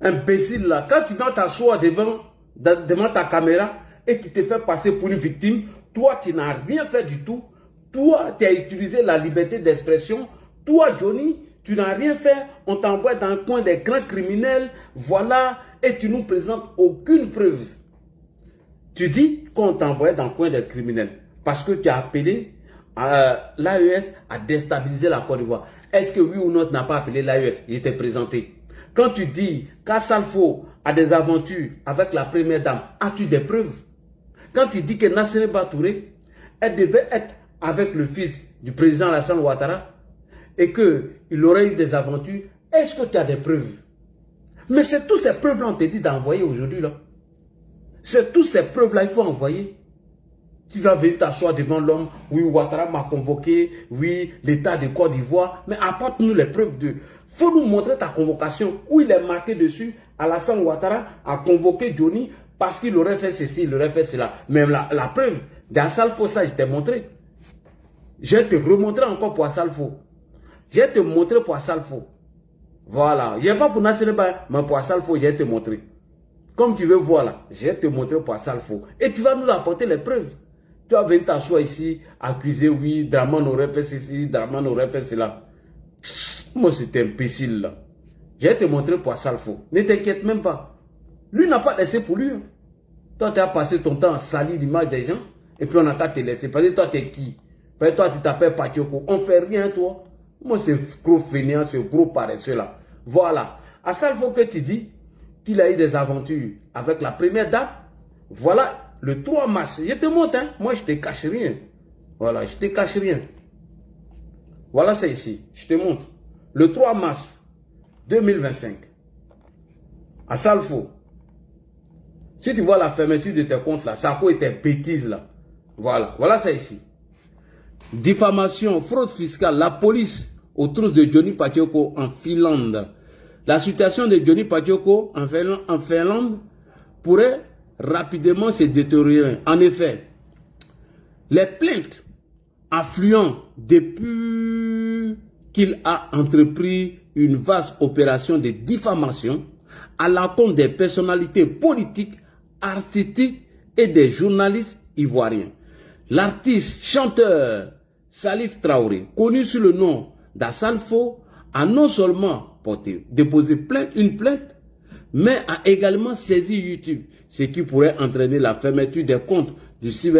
Imbécile là. Quand tu viens t'asseoir devant ta caméra et tu te fais passer pour une victime, toi, tu n'as rien fait du tout. Toi, tu as utilisé la liberté d'expression. Toi, Johnny, tu n'as rien fait. On t'envoie dans le coin des grands criminels. Voilà. Et tu ne nous présentes aucune preuve. Tu dis qu'on t'envoie dans le coin des criminels. Parce que tu as appelé l'AES à déstabiliser la Côte d'Ivoire. Est-ce que oui ou non, tu n'as pas appelé l'AES? Il était présenté. Quand tu dis qu'Assalfo a des aventures avec la première dame, as-tu des preuves? Quand tu dis que Nassereba Touré, elle devait être avec le fils du président Alassane Ouattara et qu'il aurait eu des aventures, est-ce que tu as des preuves? Mais c'est toutes ces preuves-là, on te dit d'envoyer aujourd'hui là. C'est toutes ces preuves-là, il faut envoyer. Tu vas venir t'asseoir devant l'homme, oui, Ouattara m'a convoqué, oui, l'État de Côte d'Ivoire, mais apporte-nous les preuves de... faut nous montrer ta convocation, où il est marqué dessus, Alassane Ouattara a convoqué Johnny parce qu'il aurait fait ceci, il aurait fait cela. Même la preuve d'Assalfo, ça, je t'ai montré. Je vais te remontrer encore pour Assalfo. Je vais te montrer pour Assalfo. Voilà. Je n'ai pas pour Nassereba, mais pour Assalfo, je vais te montrer. Comme tu veux voir là, je vais te montrer pour Assalfo. Et tu vas nous apporter les preuves. Tu vas venir t'asseoir ici, accuser, oui, Draman aurait fait ceci, Draman aurait fait cela. Moi, c'est imbécile là. Je vais te montrer pour Assalfo. Ne t'inquiète même pas. Lui n'a pas laissé pour lui. Toi, tu as passé ton temps à salir l'image des gens. Et puis on n'a qu'à te laisser. Parce que toi, tu es qui? Parce que toi, tu t'appelles Patioko. On ne fait rien, toi. Moi, c'est gros fainéant, ce gros paresseux là. Voilà. Assalfo que tu dis qu'il a eu des aventures avec la première dame. Voilà. Le 3 mars, je te montre, hein. Moi, je ne te cache rien. Voilà, je ne te cache rien. Voilà, c'est ici. Je te montre. Le 3 mars 2025, Assalfo, si tu vois la fermeture de tes comptes là, ça a quoi tes bêtises là. Voilà, voilà, c'est ici. Diffamation, fraude fiscale, la police aux trousses de Johnny Patioko en Finlande. La situation de Johnny Patioko en Finlande pourrait rapidement se détériorer. En effet, les plaintes affluent depuis qu'il a entrepris une vaste opération de diffamation à l'encontre des personnalités politiques, artistiques et des journalistes ivoiriens. L'artiste chanteur Salif Traoré, connu sous le nom d'Assalfo, a non seulement déposé une plainte, mais a également saisi YouTube, ce qui pourrait entraîner la fermeture des comptes du cyber